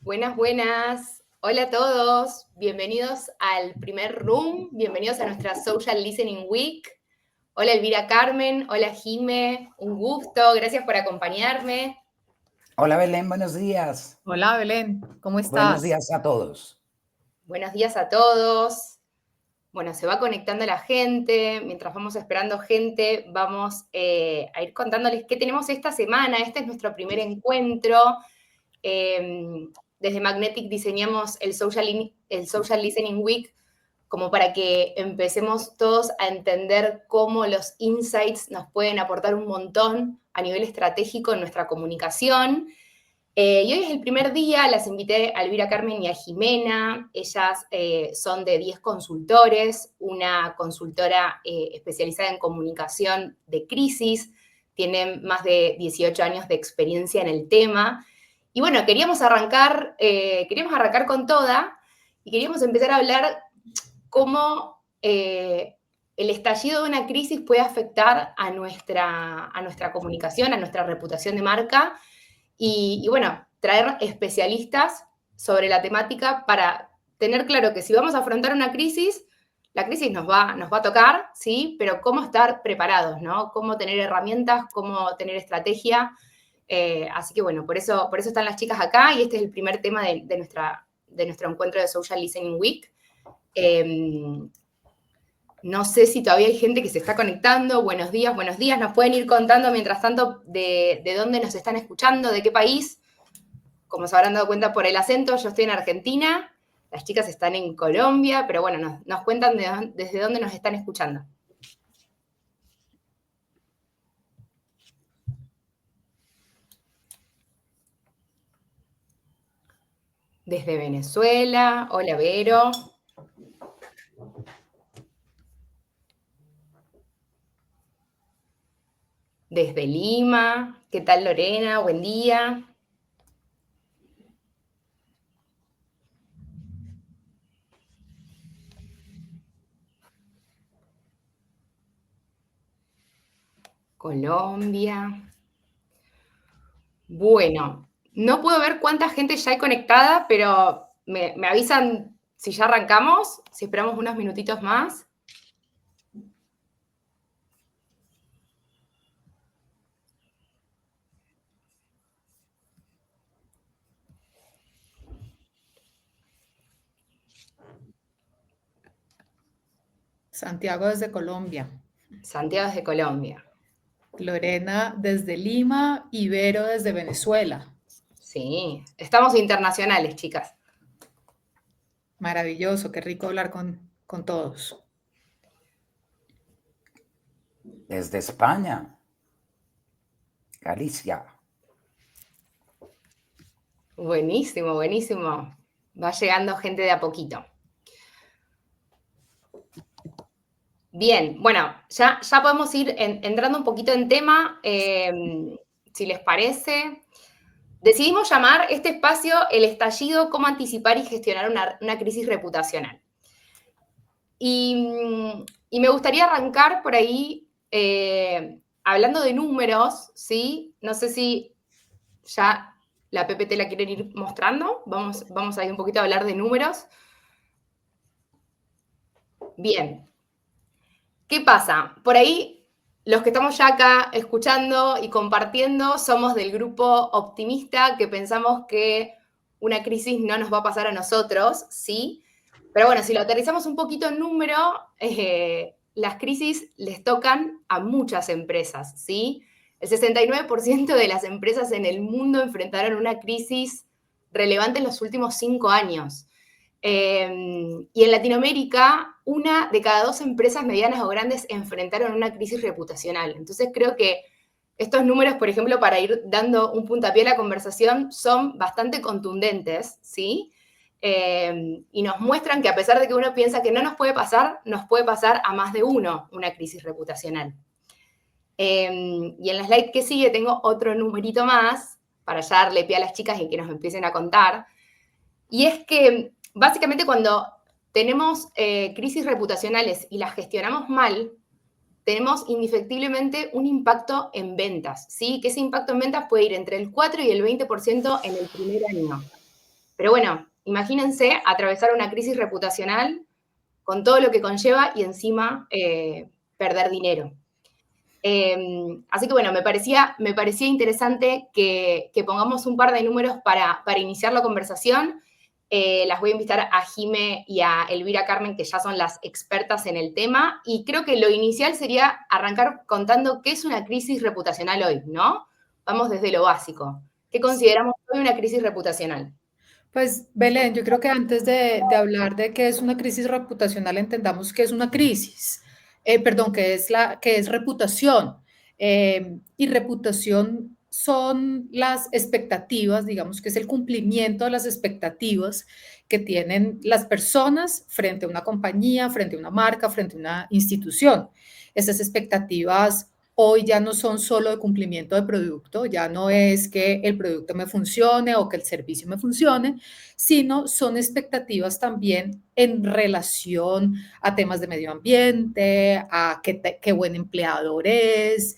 Buenas, buenas. Hola a todos. Bienvenidos al primer room. Bienvenidos a nuestra Social Listening Week. Hola Elvira Carmen. Hola Jime. Un gusto. Gracias por acompañarme. Hola Belén, buenos días. Hola Belén, ¿cómo Buenos estás? días a todos. Buenos días a todos. Bueno, se va conectando la gente. Mientras vamos esperando gente, vamos a ir contándoles qué tenemos esta semana. Este es nuestro primer encuentro. Desde Magnetic diseñamos el Social Listening Week como para que empecemos todos a entender cómo los insights nos pueden aportar un montón a nivel estratégico en nuestra comunicación. Y hoy es el primer día, las invité a Elvira Carmen y a Jimena. Ellas son de 10 consultores, una consultora especializada en comunicación de crisis, tienen más de 18 años de experiencia en el tema. Y bueno, queríamos arrancar con toda y queríamos empezar a hablar cómo el estallido de una crisis puede afectar a nuestra comunicación, a nuestra reputación de marca. Y bueno, traer especialistas sobre la temática para tener claro que si vamos a afrontar una crisis, la crisis nos va a tocar, ¿sí? Pero cómo estar preparados, ¿no? Cómo tener herramientas, cómo tener estrategia. Así que bueno, por eso están las chicas acá y este es el primer tema de nuestro encuentro de Social Listening Week. No sé si todavía hay gente que se está conectando. Buenos días, buenos días. Nos pueden ir contando mientras tanto de dónde nos están escuchando, de qué país. Como se habrán dado cuenta por el acento, yo estoy en Argentina, las chicas están en Colombia, pero bueno, nos cuentan desde dónde nos están escuchando. Desde Venezuela, hola Vero. Desde Lima, ¿qué tal Lorena? Buen día. Colombia. Bueno, no puedo ver cuánta gente ya hay conectada, pero me avisan si ya arrancamos, si esperamos unos minutitos más. Santiago desde Colombia, Santiago desde Colombia. Lorena desde Lima y Vero desde Venezuela. Sí, estamos internacionales, chicas. Maravilloso, qué rico hablar con todos. Desde España, Galicia. Buenísimo, buenísimo. Va llegando gente de a poquito. Bien, bueno, ya podemos ir entrando un poquito en tema, si les parece. Decidimos llamar este espacio El estallido, cómo anticipar y gestionar una crisis reputacional. Y me gustaría arrancar por ahí hablando de números, ¿sí? No sé si ya la PPT la quieren ir mostrando. Vamos a ir un poquito a hablar de números. Bien. ¿Qué pasa? Por ahí, los que estamos ya acá escuchando y compartiendo, somos del grupo optimista que pensamos que una crisis no nos va a pasar a nosotros, ¿sí? Pero bueno, si lo aterrizamos un poquito en número, las crisis les tocan a muchas empresas, ¿sí? El 69% de las empresas en el mundo enfrentaron una crisis relevante en los últimos 5 años. Y en Latinoamérica, una de cada 2 empresas medianas o grandes enfrentaron una crisis reputacional. Entonces creo que estos números, por ejemplo, para ir dando un puntapié a la conversación, son bastante contundentes, ¿sí? Y nos muestran que a pesar de que uno piensa que no nos puede pasar a más de uno una crisis reputacional. Y en la slide que sigue tengo otro numerito más para ya darle pie a las chicas y que nos empiecen a contar. Y es que básicamente cuando tenemos crisis reputacionales y las gestionamos mal, tenemos indefectiblemente un impacto en ventas, ¿sí? Que ese impacto en ventas puede ir entre el 4 y el 20% en el primer año. Pero bueno, imagínense atravesar una crisis reputacional con todo lo que conlleva y encima perder dinero. Así que bueno, me parecía interesante que pongamos un par de números para iniciar la conversación. Las voy a invitar a Jime y a Elvira Carmen, que ya son las expertas en el tema, y creo que lo inicial sería arrancar contando qué es una crisis reputacional hoy, ¿no? Vamos desde lo básico. ¿Qué consideramos hoy una crisis reputacional? Pues Belén, yo creo que antes de hablar de qué es una crisis reputacional, entendamos qué es una crisis. Perdón, qué es reputación. Y reputación son las expectativas, digamos que es el cumplimiento de las expectativas que tienen las personas frente a una compañía, frente a una marca, frente a una institución. Esas expectativas hoy ya no son solo de cumplimiento de producto, ya no es que el producto me funcione o que el servicio me funcione, sino son expectativas también en relación a temas de medio ambiente, a qué buen empleador es,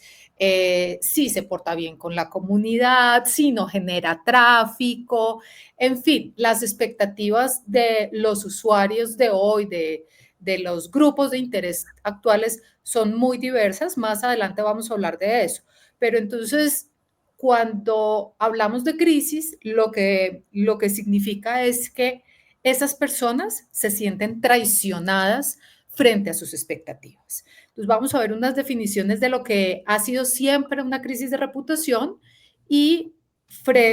si se porta bien con la comunidad, si no genera tráfico, en fin, las expectativas de los usuarios de hoy, de los grupos de interés actuales son muy diversas. Más adelante vamos a hablar de eso. Pero entonces, cuando hablamos de crisis, lo que significa es que esas personas se sienten traicionadas frente a sus expectativas. Entonces, vamos a ver unas definiciones de lo que ha sido siempre una crisis de reputación y,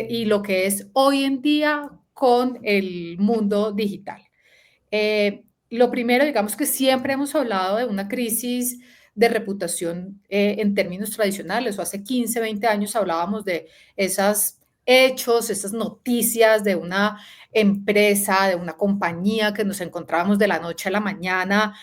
y lo que es hoy en día con el mundo digital. Lo primero, digamos que siempre hemos hablado de una crisis de reputación en términos tradicionales, o hace 15, 20 años hablábamos de esos hechos, esas noticias de una empresa, de una compañía que nos encontrábamos de la noche a la mañana,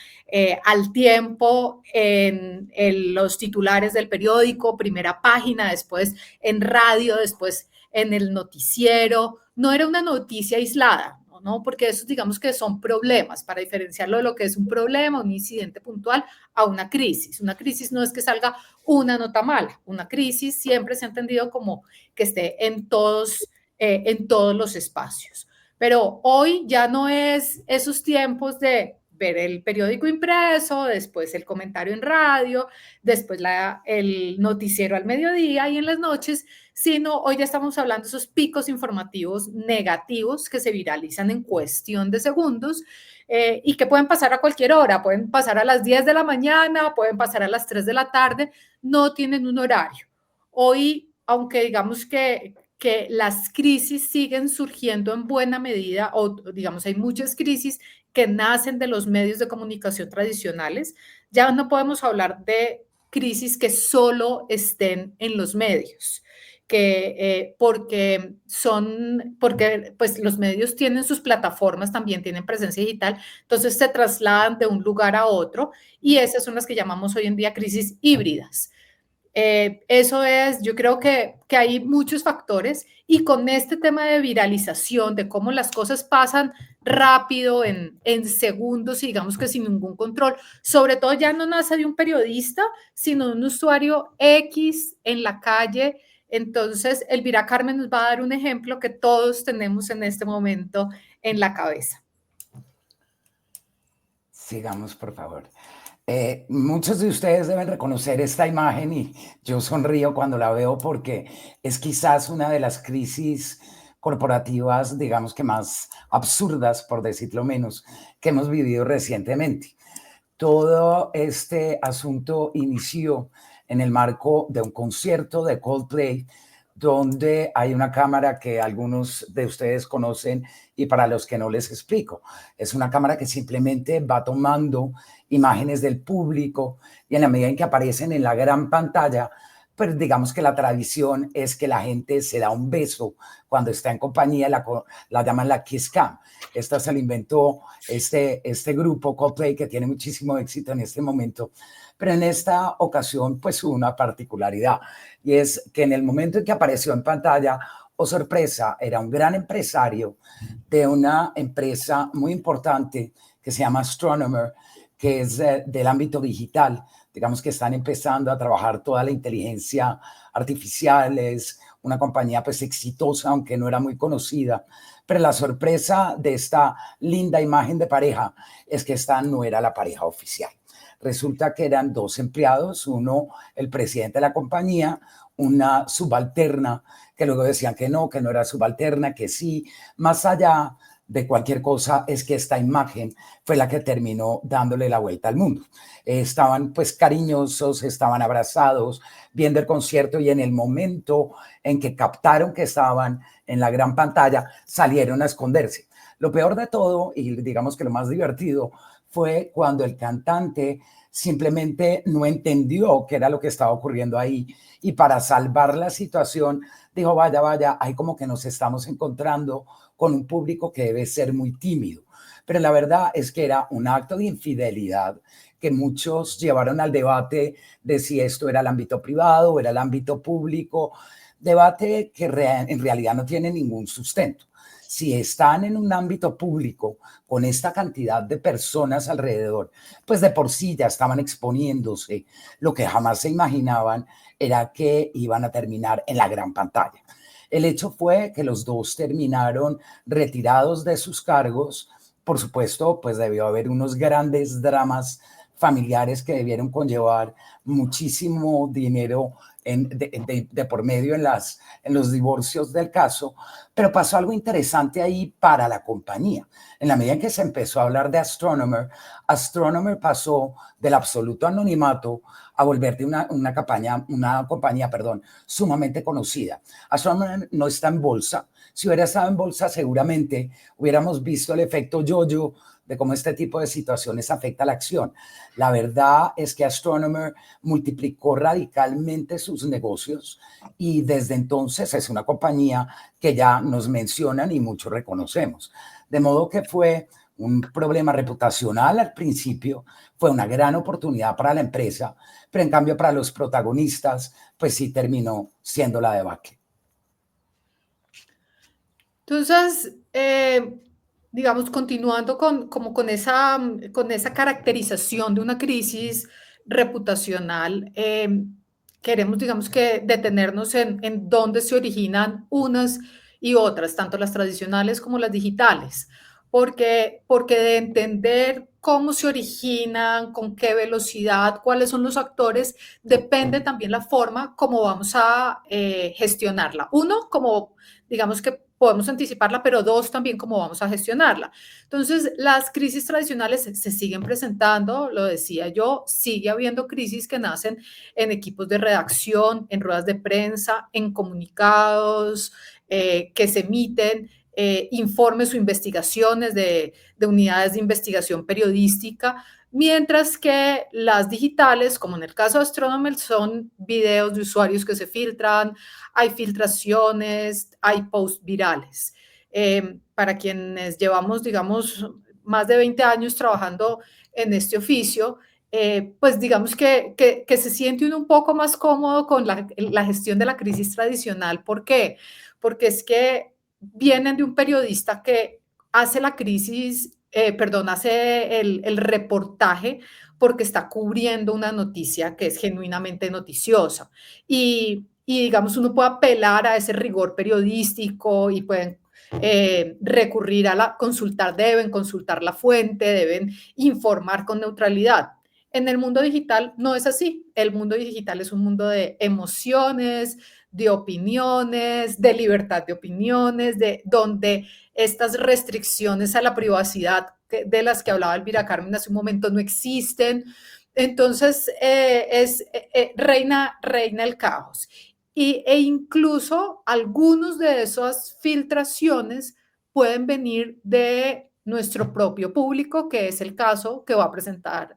al tiempo en los titulares del periódico, primera página, después en radio, después en el noticiero. No era una noticia aislada, ¿no? Porque esos digamos que son problemas, para diferenciarlo de lo que es un problema, un incidente puntual, a una crisis. Una crisis no es que salga una nota mala, una crisis siempre se ha entendido como que esté en todos los espacios. Pero hoy ya no es esos tiempos de ver el periódico impreso, después el comentario en radio, después el noticiero al mediodía y en las noches, sino hoy ya estamos hablando de esos picos informativos negativos que se viralizan en cuestión de segundos y que pueden pasar a cualquier hora, pueden pasar a las 10 de la mañana, pueden pasar a las 3 de la tarde, no tienen un horario. Hoy, aunque digamos que las crisis siguen surgiendo en buena medida, o digamos hay muchas crisis que nacen de los medios de comunicación tradicionales, ya no podemos hablar de crisis que solo estén en los medios, porque pues los medios tienen sus plataformas, también tienen presencia digital, entonces se trasladan de un lugar a otro y esas son las que llamamos hoy en día crisis híbridas. Eso es, yo creo que hay muchos factores y con este tema de viralización, de cómo las cosas pasan rápido en segundos y digamos que sin ningún control, sobre todo ya no nace de un periodista, sino de un usuario X en la calle. Entonces, Elvira Carmen nos va a dar un ejemplo que todos tenemos en este momento en la cabeza. Sigamos, por favor. Muchos de ustedes deben reconocer esta imagen y yo sonrío cuando la veo porque es quizás una de las crisis corporativas, digamos que más absurdas, por decirlo menos, que hemos vivido recientemente. Todo este asunto inició en el marco de un concierto de Coldplay, donde hay una cámara que algunos de ustedes conocen y para los que no les explico. Es una cámara que simplemente va tomando imágenes del público y en la medida en que aparecen en la gran pantalla, pues digamos que la tradición es que la gente se da un beso cuando está en compañía, la llaman la Kiss Cam. Esta se la inventó este grupo Coldplay que tiene muchísimo éxito en este momento. Pero en esta ocasión, pues hubo una particularidad y es que en el momento en que apareció en pantalla, oh sorpresa, era un gran empresario de una empresa muy importante que se llama Astronomer, que es del ámbito digital. Digamos que están empezando a trabajar toda la inteligencia artificial, es una compañía pues exitosa, aunque no era muy conocida. Pero la sorpresa de esta linda imagen de pareja es que esta no era la pareja oficial. Resulta que eran dos empleados, uno el presidente de la compañía, una subalterna, que luego decían que no era subalterna, que sí. Más allá de cualquier cosa es que esta imagen fue la que terminó dándole la vuelta al mundo. Estaban pues cariñosos, estaban abrazados, viendo el concierto, y en el momento en que captaron que estaban en la gran pantalla, salieron a esconderse. Lo peor de todo, y digamos que lo más divertido, fue cuando el cantante simplemente no entendió qué era lo que estaba ocurriendo ahí, y para salvar la situación dijo, vaya, ahí como que nos estamos encontrando con un público que debe ser muy tímido. Pero la verdad es que era un acto de infidelidad que muchos llevaron al debate de si esto era el ámbito privado o era el ámbito público, debate que en realidad no tiene ningún sustento. Si están en un ámbito público con esta cantidad de personas alrededor, pues de por sí ya estaban exponiéndose. Lo que jamás se imaginaban era que iban a terminar en la gran pantalla. El hecho fue que los dos terminaron retirados de sus cargos. Por supuesto, pues debió haber unos grandes dramas familiares que debieron conllevar muchísimo dinero de por medio en los divorcios del caso, pero pasó algo interesante ahí para la compañía. En la medida en que se empezó a hablar de Astronomer pasó del absoluto anonimato a volverte una compañía, sumamente conocida. Astronomer no está en bolsa. Si hubiera estado en bolsa, seguramente hubiéramos visto el efecto yo-yo de cómo este tipo de situaciones afecta la acción. La verdad es que Astronomer multiplicó radicalmente sus negocios, y desde entonces es una compañía que ya nos mencionan y muchos reconocemos. De modo que fue un problema reputacional al principio, fue una gran oportunidad para la empresa, pero en cambio para los protagonistas, pues sí terminó siendo la debacle. Entonces, digamos, continuando con esa caracterización de una crisis reputacional, queremos, digamos, que detenernos en dónde se originan unas y otras, tanto las tradicionales como las digitales, porque de entender cómo se originan, con qué velocidad, cuáles son los actores, depende también la forma como vamos a gestionarla. Uno, como digamos que podemos anticiparla, pero dos, también cómo vamos a gestionarla. Entonces, las crisis tradicionales se siguen presentando, lo decía yo, sigue habiendo crisis que nacen en equipos de redacción, en ruedas de prensa, en comunicados que se emiten, informes o investigaciones de unidades de investigación periodística, mientras que las digitales, como en el caso de Astronomer, son videos de usuarios que se filtran, hay filtraciones, hay posts virales. Para quienes llevamos, digamos, más de 20 años trabajando en este oficio, pues digamos que se siente uno un poco más cómodo con la gestión de la crisis tradicional. ¿Por qué? Porque es que vienen de un periodista que hace la crisis, hace el reportaje porque está cubriendo una noticia que es genuinamente noticiosa. Y digamos, uno puede apelar a ese rigor periodístico y pueden recurrir a deben consultar la fuente, deben informar con neutralidad. En el mundo digital no es así. El mundo digital es un mundo de emociones, de opiniones, de libertad de opiniones, donde estas restricciones a la privacidad de las que hablaba Elvira Carmen hace un momento no existen. Entonces, reina el caos. E incluso algunos de esas filtraciones pueden venir de nuestro propio público, que es el caso que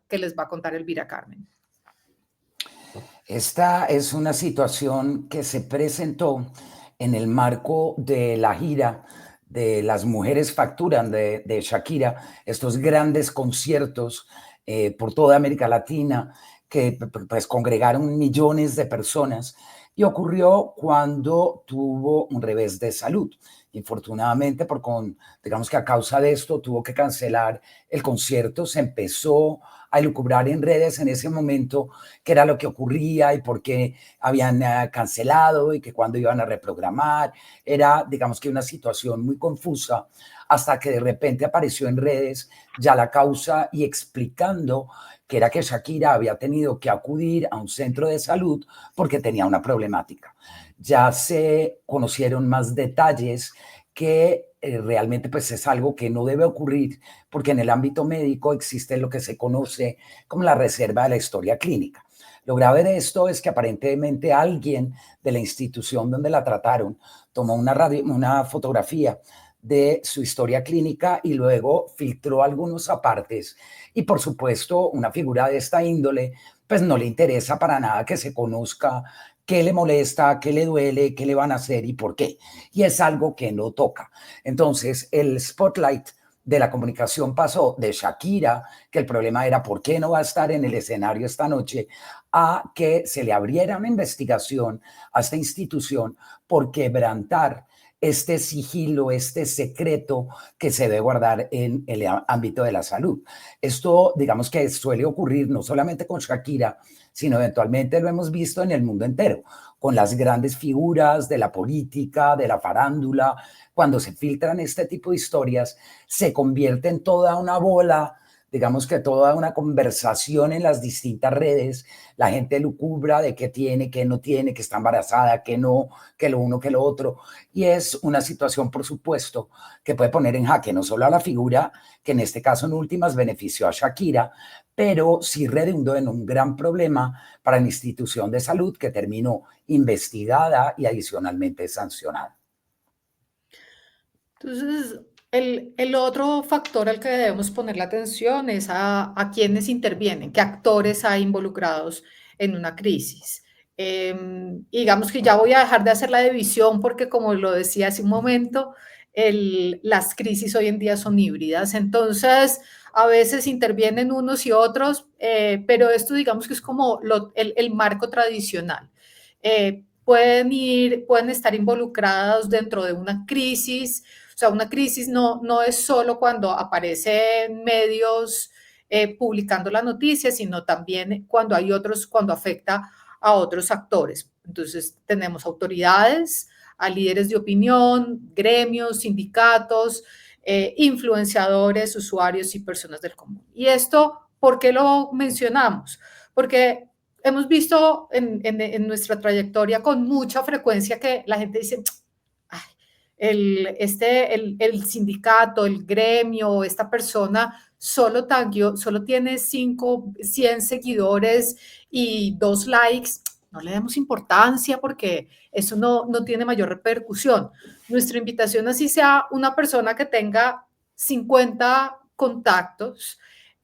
que les va a contar Elvira Carmen. Esta es una situación que se presentó en el marco de la gira de Las Mujeres Facturan de Shakira, estos grandes conciertos por toda América Latina que pues congregaron millones de personas y ocurrió cuando tuvo un revés de salud. Infortunadamente, digamos que a causa de esto tuvo que cancelar el concierto, se empezó a elucubrar en redes en ese momento qué era lo que ocurría y por qué habían cancelado y que cuándo iban a reprogramar. Era, digamos que una situación muy confusa hasta que de repente apareció en redes ya la causa y explicando que era que Shakira había tenido que acudir a un centro de salud porque tenía una problemática. Ya se conocieron más detalles que realmente pues es algo que no debe ocurrir porque en el ámbito médico existe lo que se conoce como la reserva de la historia clínica. Lo grave de esto es que aparentemente alguien de la institución donde la trataron tomó una fotografía de su historia clínica y luego filtró algunos apartes. Y por supuesto, una figura de esta índole, pues no le interesa para nada que se conozca qué le molesta, qué le duele, qué le van a hacer y por qué. Y es algo que no toca. Entonces, el spotlight de la comunicación pasó de Shakira, que el problema era por qué no va a estar en el escenario esta noche, a que se le abriera una investigación a esta institución por quebrantar este sigilo, este secreto que se debe guardar en el ámbito de la salud. Esto, digamos que suele ocurrir no solamente con Shakira, sino eventualmente lo hemos visto en el mundo entero, con las grandes figuras de la política, de la farándula. Cuando se filtran este tipo de historias, se convierte en toda una bola, digamos que toda una conversación en las distintas redes. La gente lucubra de qué tiene, qué no tiene, que está embarazada, que no, que lo uno, que lo otro. Y es una situación, por supuesto, que puede poner en jaque no solo a la figura, que en este caso en últimas benefició a Shakira, pero sí redundó en un gran problema para la institución de salud que terminó investigada y adicionalmente sancionada. Entonces, el otro factor al que debemos poner la atención es a quienes intervienen, qué actores hay involucrados en una crisis. Digamos que ya voy a dejar de hacer la división porque, como lo decía hace un momento, las crisis hoy en día son híbridas. Entonces, a veces intervienen unos y otros, pero esto digamos que es como el marco tradicional. Pueden estar involucrados dentro de una crisis. O sea, una crisis no es solo cuando aparecen medios publicando la noticia, sino también cuando hay otros, cuando afecta a otros actores. Entonces, tenemos autoridades, a líderes de opinión, gremios, sindicatos, influenciadores, usuarios y personas del común. Y esto, ¿por qué lo mencionamos? Porque hemos visto en nuestra trayectoria con mucha frecuencia que la gente dice, el sindicato, el gremio, esta persona solo tiene 100 seguidores y 2 likes, no le demos importancia porque eso no tiene mayor repercusión. Nuestra invitación, así sea una persona que tenga 50 contactos,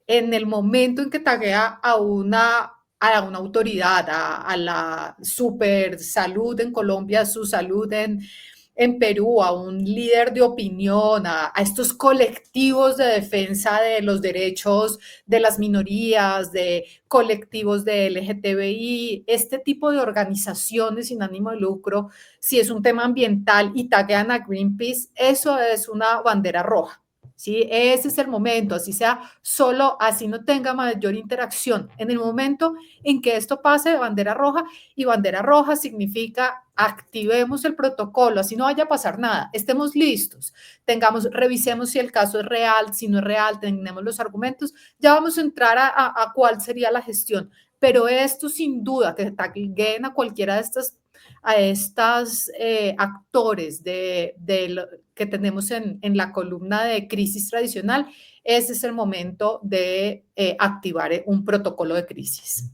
en el momento en que taguea a una autoridad, a la super salud en Colombia, su salud en Perú, a un líder de opinión, a estos colectivos de defensa de los derechos de las minorías, de colectivos de LGTBI, este tipo de organizaciones sin ánimo de lucro, si es un tema ambiental y taguean a Greenpeace, eso es una bandera roja. ¿Sí? Ese es el momento, así sea solo, así no tenga mayor interacción. En el momento en que esto pase, bandera roja, y bandera roja significa activemos el protocolo, así no vaya a pasar nada, estemos listos, revisemos si el caso es real, si no es real, tenemos los argumentos, ya vamos a entrar a cuál sería la gestión. Pero esto sin duda, que taguen a cualquiera de estas actores que tenemos en la columna de crisis tradicional, ese es el momento de activar un protocolo de crisis.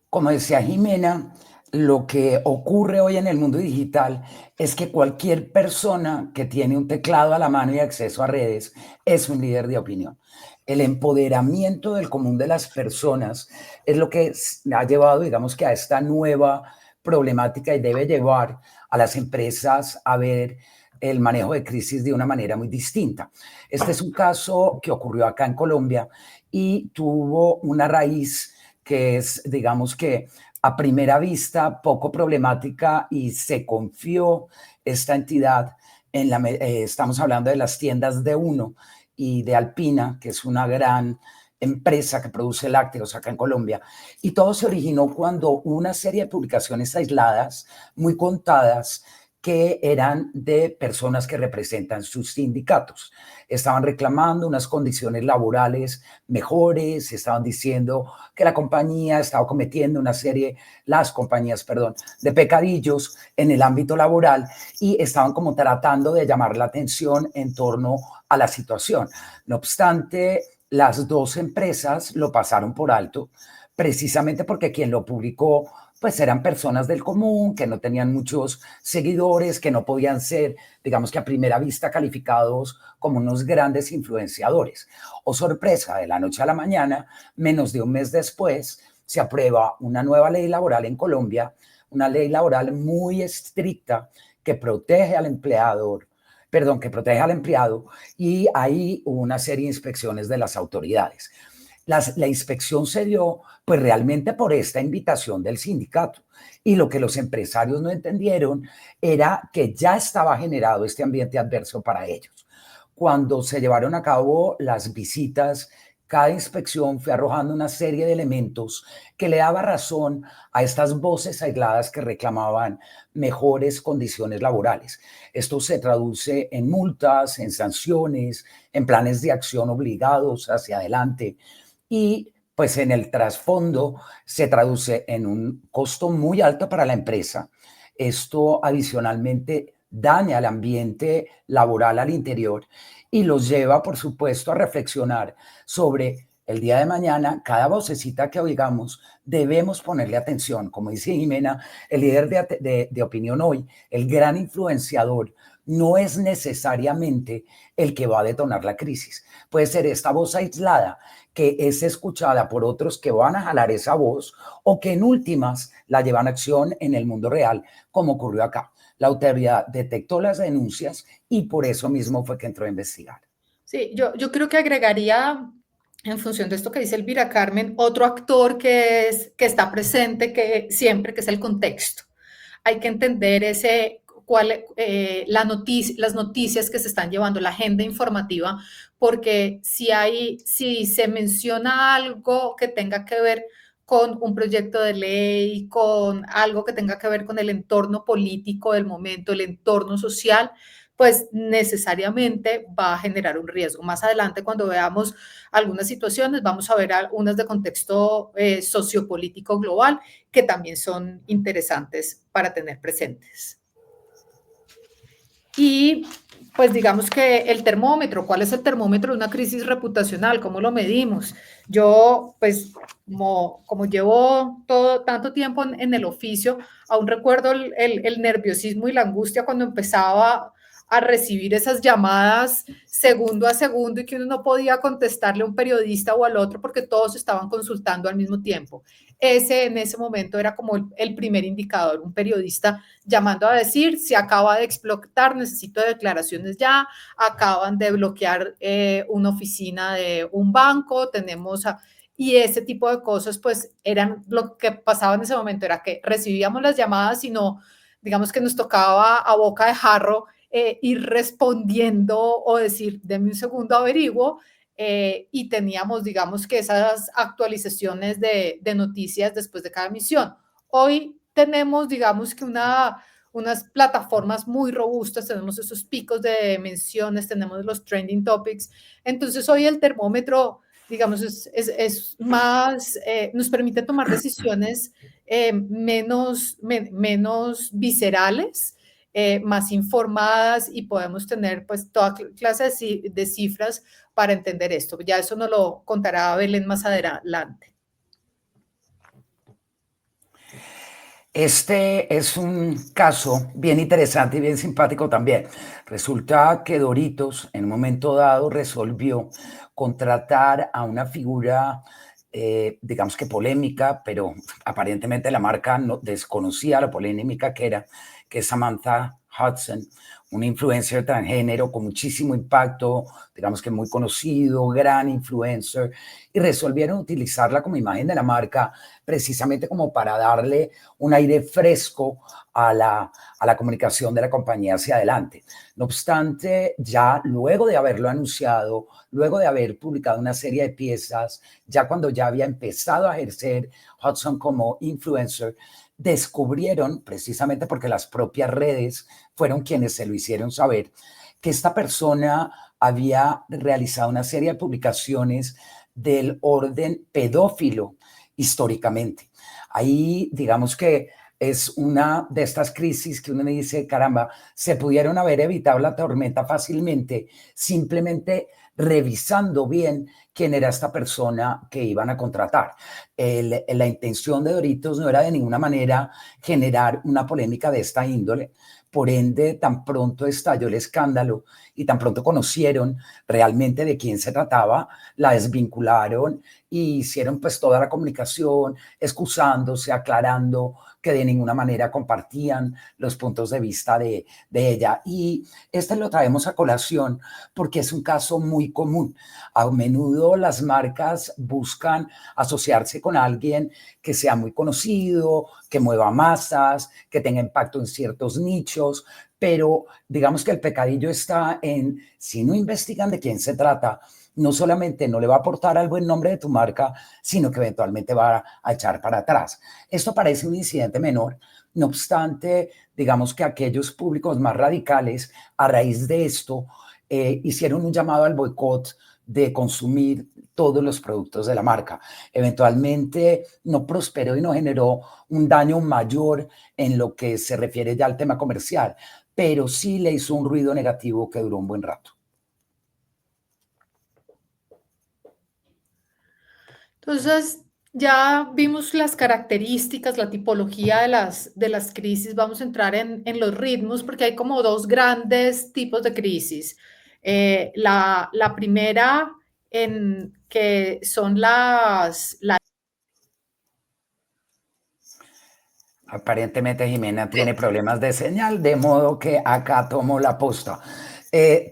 Como decía Jimena, lo que ocurre hoy en el mundo digital es que cualquier persona que tiene un teclado a la mano y acceso a redes es un líder de opinión. El empoderamiento del común de las personas es lo que ha llevado, digamos, que a esta nueva problemática y debe llevar a las empresas a ver el manejo de crisis de una manera muy distinta. Este es un caso que ocurrió acá en Colombia y tuvo una raíz que es, digamos que a primera vista poco problemática y se confió esta entidad en estamos hablando de las tiendas de Uno y de Alpina, que es una gran empresa que produce lácteos acá en Colombia, y todo se originó cuando una serie de publicaciones aisladas, muy contadas, que eran de personas que representan sus sindicatos. Estaban reclamando unas condiciones laborales mejores, estaban diciendo que la compañía estaba cometiendo las compañías, perdón, de pecadillos en el ámbito laboral y estaban como tratando de llamar la atención en torno a la situación. No obstante, las dos empresas lo pasaron por alto, precisamente porque quien lo publicó pues eran personas del común, que no tenían muchos seguidores, que no podían ser, digamos que a primera vista, calificados como unos grandes influenciadores. Oh, sorpresa, de la noche a la mañana, menos de un mes después, se aprueba una nueva ley laboral en Colombia, una ley laboral muy estricta que protege al empleador, que protege al empleado, y ahí hubo una serie de inspecciones de las autoridades. La inspección se dio pues realmente por esta invitación del sindicato, y lo que los empresarios no entendieron era que ya estaba generado este ambiente adverso para ellos. Cuando se llevaron a cabo las visitas, cada inspección fue arrojando una serie de elementos que le daba razón a estas voces aisladas que reclamaban mejores condiciones laborales. Esto se traduce en multas, en sanciones, en planes de acción obligados hacia adelante, y pues en el trasfondo se traduce en un costo muy alto para la empresa. Esto adicionalmente daña el ambiente laboral al interior y los lleva, por supuesto, a reflexionar sobre el día de mañana. Cada vocecita que oigamos debemos ponerle atención. Como dice Jimena, el líder de opinión hoy, el gran influenciador, no es necesariamente el que va a detonar la crisis. Puede ser esta voz aislada que es escuchada por otros que van a jalar esa voz o que en últimas la llevan a acción en el mundo real, como ocurrió acá. La autoridad detectó las denuncias y por eso mismo fue que entró a investigar. Sí, yo creo que agregaría, en función de esto que dice Elvira Carmen, otro actor que está presente que siempre, que es el contexto. Hay que entender las noticias que se están llevando, la agenda informativa, porque si se menciona algo que tenga que ver con un proyecto de ley, con algo que tenga que ver con el entorno político del momento, el entorno social, pues necesariamente va a generar un riesgo. Más adelante, cuando veamos algunas situaciones, vamos a ver algunas de contexto sociopolítico global que también son interesantes para tener presentes. Y pues digamos que el termómetro, ¿cuál es el termómetro de una crisis reputacional? ¿Cómo lo medimos? Yo, pues, como llevo tanto tiempo en el oficio, aún recuerdo el nerviosismo y la angustia cuando empezaba a recibir esas llamadas segundo a segundo y que uno no podía contestarle a un periodista o al otro porque todos estaban consultando al mismo tiempo. En ese momento era como el primer indicador, un periodista llamando a decir, se acaba de explotar, necesito declaraciones ya, acaban de bloquear una oficina de un banco, y ese tipo de cosas, pues eran lo que pasaba en ese momento, era que recibíamos las llamadas y no, digamos que nos tocaba a boca de jarro ir respondiendo o decir, deme un segundo, averiguo, y teníamos, digamos que esas actualizaciones de noticias después de cada emisión. Hoy tenemos, digamos que unas plataformas muy robustas, tenemos esos picos de menciones, tenemos los trending topics, entonces hoy el termómetro, digamos, es más, nos permite tomar decisiones menos viscerales, más informadas, y podemos tener pues toda clase de cifras para entender esto. Ya eso nos lo contará Belén más adelante. Este es un caso bien interesante y bien simpático también. Resulta que Doritos en un momento dado resolvió contratar a una figura, digamos que polémica, pero aparentemente la marca no desconocía la polémica que era, que es Samantha Hudson, una influencer transgénero con muchísimo impacto, digamos que muy conocido, gran influencer, y resolvieron utilizarla como imagen de la marca precisamente como para darle un aire fresco a la comunicación de la compañía hacia adelante. No obstante, ya luego de haberlo anunciado, luego de haber publicado una serie de piezas, ya cuando ya había empezado a ejercer Hudson como influencer, descubrieron, precisamente porque las propias redes fueron quienes se lo hicieron saber, que esta persona había realizado una serie de publicaciones del orden pedófilo históricamente. Ahí, digamos que es una de estas crisis que uno dice, caramba, se pudieron haber evitado la tormenta fácilmente, simplemente revisando bien quién era esta persona que iban a contratar. La intención de Doritos no era de ninguna manera generar una polémica de esta índole. Por ende, tan pronto estalló el escándalo y tan pronto conocieron realmente de quién se trataba, la desvincularon y hicieron pues toda la comunicación, excusándose, aclarando que de ninguna manera compartían los puntos de vista de ella. Y este lo traemos a colación porque es un caso muy común. A menudo las marcas buscan asociarse con alguien que sea muy conocido, que mueva masas, que tenga impacto en ciertos nichos, pero digamos que el pecadillo está en, si no investigan de quién se trata, no solamente no le va a aportar al buen nombre de tu marca, sino que eventualmente va a echar para atrás. Esto parece un incidente menor, no obstante, digamos que aquellos públicos más radicales, a raíz de esto, hicieron un llamado al boicot de consumir todos los productos de la marca. Eventualmente no prosperó y no generó un daño mayor en lo que se refiere ya al tema comercial, pero sí le hizo un ruido negativo que duró un buen rato. Entonces, ya vimos las características, la tipología de las crisis. Vamos a entrar en los ritmos porque hay como dos grandes tipos de crisis. La primera, que son Aparentemente Jimena tiene problemas de señal, de modo que acá tomo la posta.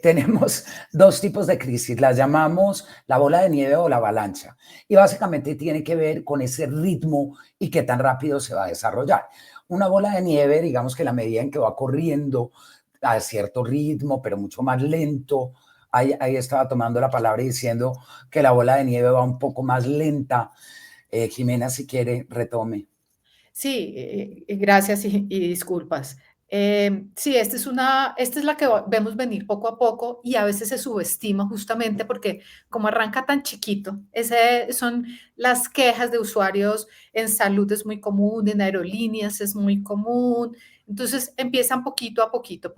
Tenemos dos tipos de crisis, las llamamos la bola de nieve o la avalancha, y básicamente tiene que ver con ese ritmo y qué tan rápido se va a desarrollar. Una bola de nieve, digamos que la medida en que va corriendo a cierto ritmo, pero mucho más lento, ahí estaba tomando la palabra y diciendo que la bola de nieve va un poco más lenta. Jimena, si quiere, retome. Sí, gracias y disculpas. Sí, esta es la que vemos venir poco a poco y a veces se subestima justamente porque como arranca tan chiquito, son las quejas de usuarios en salud es muy común, en aerolíneas es muy común. Entonces empiezan poquito a poquito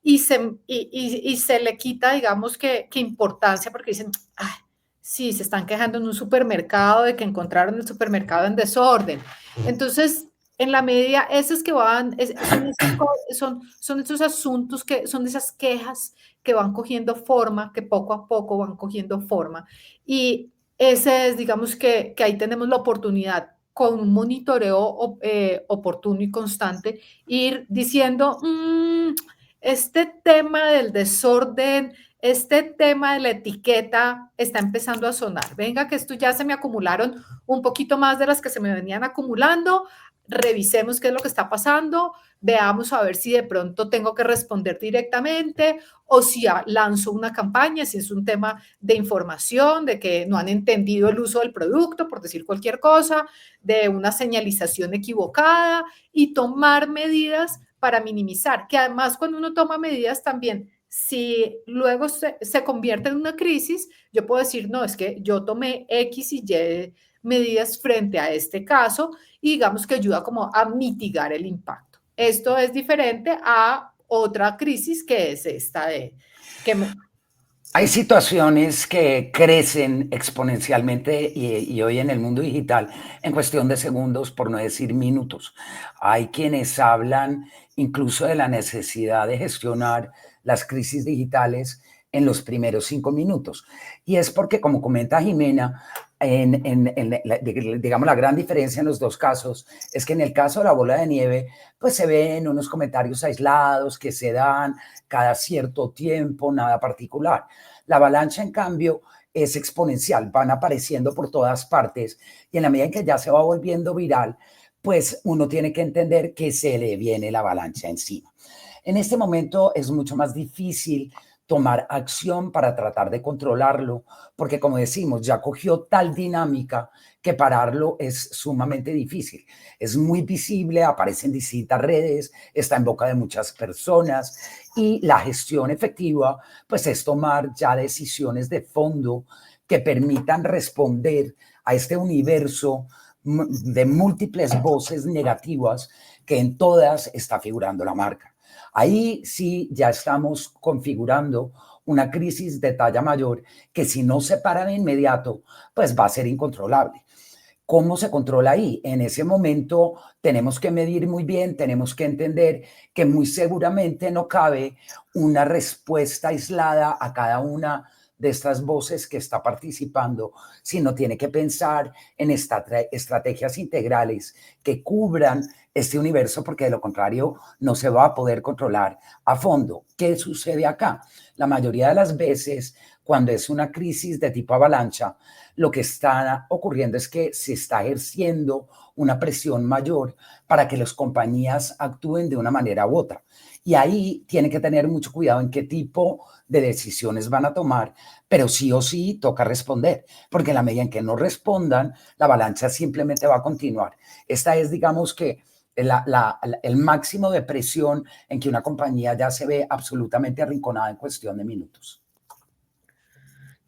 y se le quita, digamos, que importancia porque dicen, ay, sí, se están quejando en un supermercado de que encontraron el supermercado en desorden. Entonces, en la medida, esos que van, son esos asuntos que son esas quejas que van cogiendo forma, que poco a poco van cogiendo forma. Y ese es, digamos, que ahí tenemos la oportunidad con un monitoreo oportuno y constante, ir diciendo, este tema del desorden, este tema de la etiqueta está empezando a sonar. Venga, que esto ya se me acumularon un poquito más de las que se me venían acumulando. Revisemos qué es lo que está pasando, veamos a ver si de pronto tengo que responder directamente o si lanzo una campaña, si es un tema de información, de que no han entendido el uso del producto, por decir cualquier cosa, de una señalización equivocada y tomar medidas para minimizar, que además cuando uno toma medidas también, si luego se convierte en una crisis, yo puedo decir, no, es que yo tomé X y Y medidas frente a este caso y digamos que ayuda como a mitigar el impacto. Esto es diferente a otra crisis que es esta de que Hay situaciones que crecen exponencialmente y hoy en el mundo digital en cuestión de segundos, por no decir minutos. Hay quienes hablan incluso de la necesidad de gestionar las crisis digitales en los primeros 5 minutos. Y es porque, como comenta Jimena, digamos, la gran diferencia en los dos casos es que en el caso de la bola de nieve, pues se ven unos comentarios aislados que se dan cada cierto tiempo, nada particular. La avalancha, en cambio, es exponencial, van apareciendo por todas partes y en la medida en que ya se va volviendo viral, pues uno tiene que entender que se le viene la avalancha encima. En este momento es mucho más difícil tomar acción para tratar de controlarlo, porque como decimos, ya cogió tal dinámica que pararlo es sumamente difícil. Es muy visible, aparece en distintas redes, está en boca de muchas personas y la gestión efectiva, pues es tomar ya decisiones de fondo que permitan responder a este universo de múltiples voces negativas que en todas está figurando la marca. Ahí sí ya estamos configurando una crisis de talla mayor que si no se para de inmediato, pues va a ser incontrolable. ¿Cómo se controla ahí? En ese momento tenemos que medir muy bien, tenemos que entender que muy seguramente no cabe una respuesta aislada a cada una de estas voces que está participando, sino tiene que pensar en estrategias integrales que cubran este universo, porque de lo contrario no se va a poder controlar a fondo. ¿Qué sucede acá? La mayoría de las veces, cuando es una crisis de tipo avalancha, lo que está ocurriendo es que se está ejerciendo una presión mayor para que las compañías actúen de una manera u otra. Y ahí tiene que tener mucho cuidado en qué tipo de decisiones van a tomar, pero sí o sí toca responder, porque en la medida en que no respondan, la avalancha simplemente va a continuar. Esta es, digamos que, el máximo de presión en que una compañía ya se ve absolutamente arrinconada en cuestión de minutos.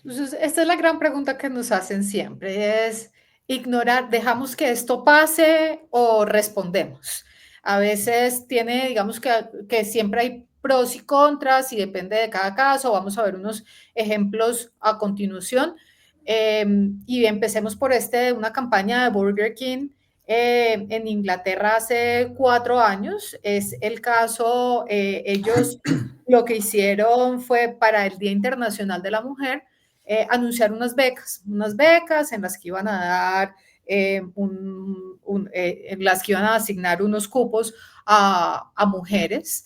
Entonces, esta es la gran pregunta que nos hacen siempre, es ignorar, ¿dejamos que esto pase o respondemos? A veces tiene, digamos que siempre hay pros y contras y depende de cada caso. Vamos a ver unos ejemplos a continuación. Y empecemos por una campaña de Burger King en Inglaterra hace 4 años. Es el caso, ellos lo que hicieron fue para el Día Internacional de la Mujer, anunciar unas becas en las que iban a dar, en las que iban a asignar unos cupos a mujeres.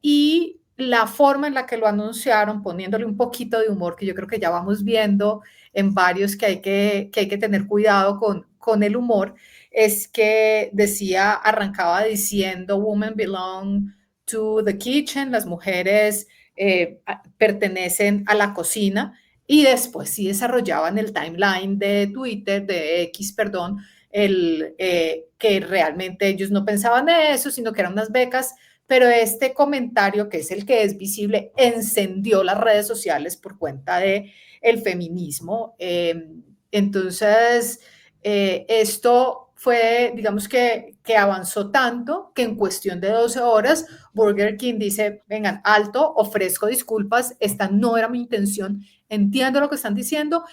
Y la forma en la que lo anunciaron, poniéndole un poquito de humor, que yo creo que ya vamos viendo en varios que hay que tener cuidado con el humor, es que arrancaba diciendo, Women belong to the kitchen, las mujeres pertenecen a la cocina, y después sí desarrollaban el timeline de Twitter, de X, perdón, que realmente ellos no pensaban en eso, sino que eran unas becas, pero este comentario, que es el que es visible, encendió las redes sociales por cuenta de el feminismo. Entonces, esto fue, digamos que avanzó tanto que en cuestión de 12 horas Burger King dice, vengan, alto, ofrezco disculpas, esta no era mi intención, entiendo lo que están diciendo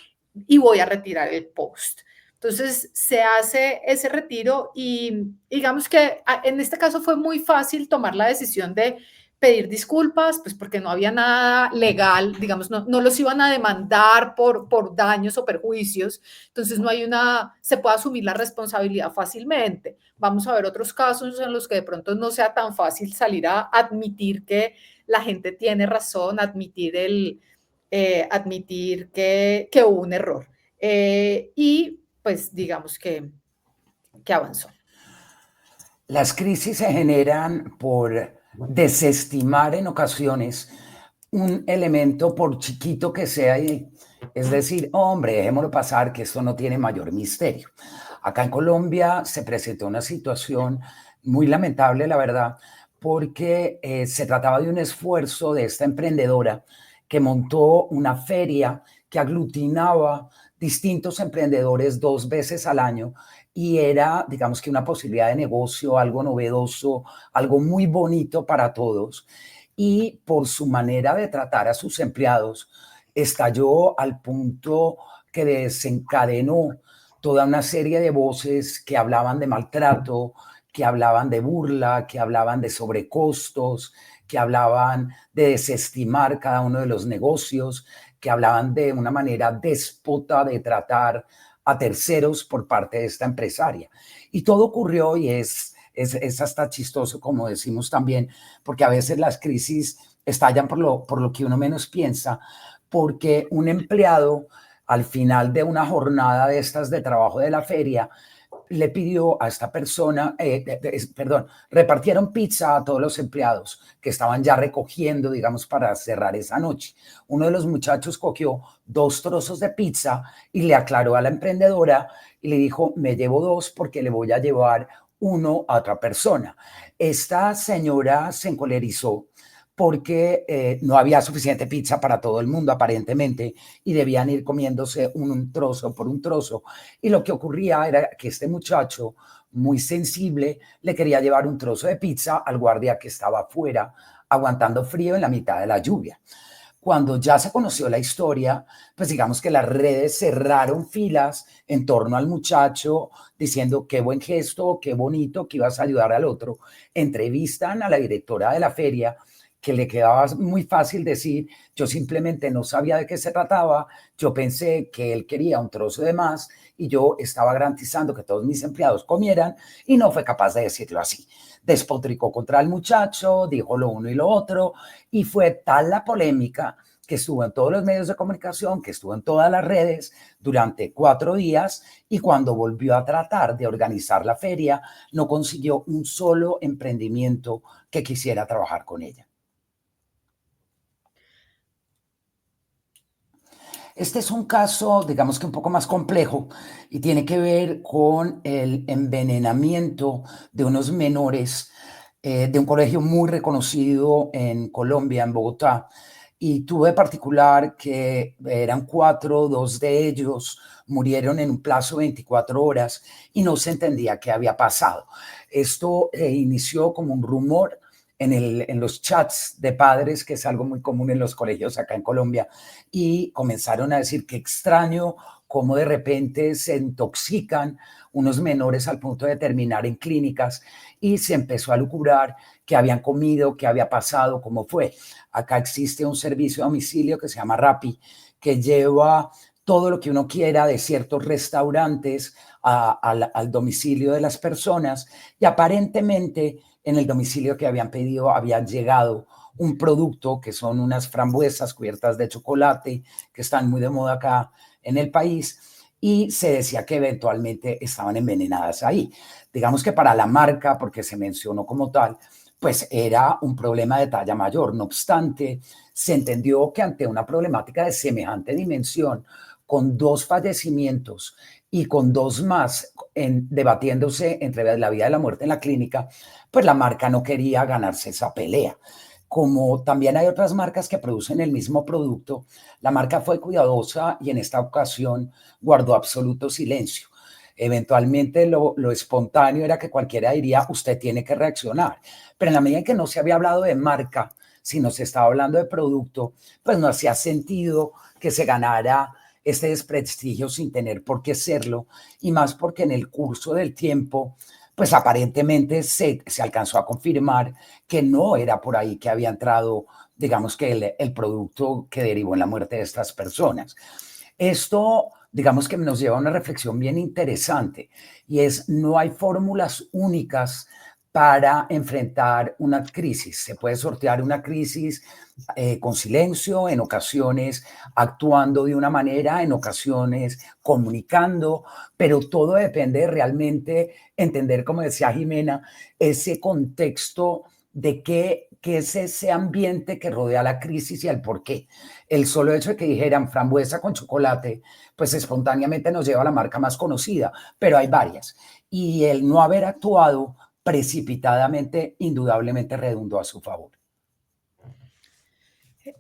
y voy a retirar el post. Entonces se hace ese retiro y digamos que en este caso fue muy fácil tomar la decisión de pedir disculpas, pues porque no había nada legal, digamos, no los iban a demandar por daños o perjuicios, entonces se puede asumir la responsabilidad fácilmente. Vamos a ver otros casos en los que de pronto no sea tan fácil salir a admitir que la gente tiene razón, admitir que hubo un error. Y pues digamos que avanzó. Las crisis se generan por desestimar en ocasiones un elemento, por chiquito que sea, es decir, hombre, dejémoslo pasar, que esto no tiene mayor misterio. Acá en Colombia se presentó una situación muy lamentable, la verdad, porque se trataba de un esfuerzo de esta emprendedora que montó una feria que aglutinaba distintos emprendedores 2 veces al año y era, digamos que una posibilidad de negocio, algo novedoso, algo muy bonito para todos. Y por su manera de tratar a sus empleados, estalló al punto que desencadenó toda una serie de voces que hablaban de maltrato, que hablaban de burla, que hablaban de sobrecostos, que hablaban de desestimar cada uno de los negocios, que hablaban de una manera déspota de tratar a terceros por parte de esta empresaria. Y todo ocurrió y es hasta chistoso, como decimos también, porque a veces las crisis estallan por lo que uno menos piensa, porque un empleado al final de una jornada de estas de trabajo de la feria le pidió a esta persona, perdón, repartieron pizza a todos los empleados que estaban ya recogiendo, digamos, para cerrar esa noche. Uno de los muchachos cogió 2 trozos de pizza y le aclaró a la emprendedora y le dijo, me llevo 2 porque le voy a llevar uno a otra persona. Esta señora se encolerizó porque no había suficiente pizza para todo el mundo aparentemente y debían ir comiéndose un trozo por un trozo. Y lo que ocurría era que este muchacho, muy sensible, le quería llevar un trozo de pizza al guardia que estaba afuera aguantando frío en la mitad de la lluvia. Cuando ya se conoció la historia, pues digamos que las redes cerraron filas en torno al muchacho diciendo qué buen gesto, qué bonito que ibas a ayudar al otro. Entrevistan a la directora de la feria, que le quedaba muy fácil decir, yo simplemente no sabía de qué se trataba, yo pensé que él quería un trozo de más y yo estaba garantizando que todos mis empleados comieran y no fue capaz de decirlo así. Despotricó contra el muchacho, dijo lo uno y lo otro y fue tal la polémica que estuvo en todos los medios de comunicación, que estuvo en todas las redes durante 4 días y cuando volvió a tratar de organizar la feria no consiguió un solo emprendimiento que quisiera trabajar con ella. Este es un caso, digamos que un poco más complejo y tiene que ver con el envenenamiento de unos menores de un colegio muy reconocido en Colombia, en Bogotá. Y tuve de particular que eran 4, 2 de ellos murieron en un plazo de 24 horas y no se entendía qué había pasado. Esto inició como un rumor en los chats de padres, que es algo muy común en los colegios acá en Colombia, y comenzaron a decir que extraño cómo de repente se intoxican unos menores al punto de terminar en clínicas y se empezó a lucurar qué habían comido, qué había pasado, cómo fue. Acá existe un servicio a domicilio que se llama Rappi, que lleva todo lo que uno quiera de ciertos restaurantes al domicilio de las personas y aparentemente en el domicilio que habían pedido había llegado un producto que son unas frambuesas cubiertas de chocolate que están muy de moda acá en el país y se decía que eventualmente estaban envenenadas ahí. Digamos que para la marca, porque se mencionó como tal, pues era un problema de talla mayor. No obstante, se entendió que ante una problemática de semejante dimensión, con 2 fallecimientos y con 2 más debatiéndose entre la vida y la muerte en la clínica, pues la marca no quería ganarse esa pelea. Como también hay otras marcas que producen el mismo producto, la marca fue cuidadosa y en esta ocasión guardó absoluto silencio. Eventualmente lo espontáneo era que cualquiera diría, usted tiene que reaccionar. Pero en la medida en que no se había hablado de marca, sino se estaba hablando de producto, pues no hacía sentido que se ganara este desprestigio sin tener por qué serlo, y más porque en el curso del tiempo, pues aparentemente se alcanzó a confirmar que no era por ahí que había entrado, digamos que el producto que derivó en la muerte de estas personas. Esto, digamos que nos lleva a una reflexión bien interesante y es, no hay fórmulas únicas para enfrentar una crisis. Se puede sortear una crisis con silencio, en ocasiones actuando de una manera, en ocasiones comunicando, pero todo depende de realmente entender, como decía Jimena, ese contexto de qué es ese ambiente que rodea la crisis y el por qué. El solo hecho de que dijeran frambuesa con chocolate, pues espontáneamente nos lleva a la marca más conocida, pero hay varias. Y el no haber actuado precipitadamente, indudablemente redundó a su favor.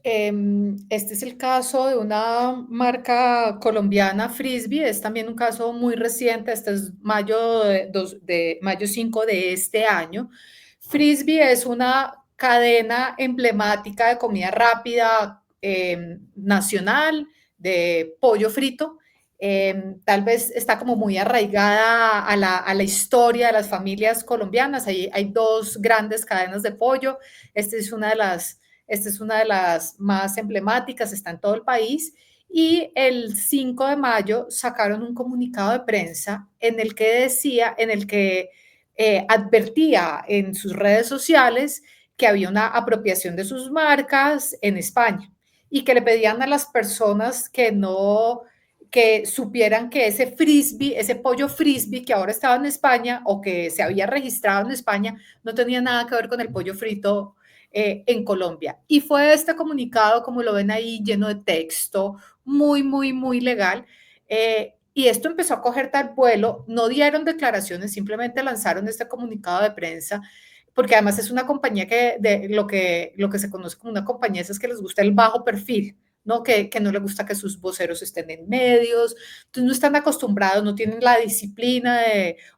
Este es el caso de una marca colombiana, Frisbee, es también un caso muy reciente, este es mayo 5 de este año. Frisbee es una cadena emblemática de comida rápida nacional, de pollo frito. Tal vez está como muy arraigada a la historia de las familias colombianas. Hay 2 grandes cadenas de pollo. Esta es una de las esta es una de las más emblemáticas, está en todo el país. Y el 5 de mayo sacaron un comunicado de prensa en el que decía, en el que advertía en sus redes sociales que había una apropiación de sus marcas en España y que le pedían a las personas que supieran que ese frisbee, ese pollo frisbee que ahora estaba en España o que se había registrado en España, no tenía nada que ver con el pollo frito en Colombia. Y fue este comunicado, como lo ven ahí, lleno de texto, muy, muy, muy legal. Y esto empezó a coger tal vuelo, no dieron declaraciones, simplemente lanzaron este comunicado de prensa, porque además es una compañía que, de lo que se conoce como una compañía, es que les gusta el bajo perfil, ¿no? Que no les gusta que sus voceros estén en medios, entonces no están acostumbrados, no tienen la disciplina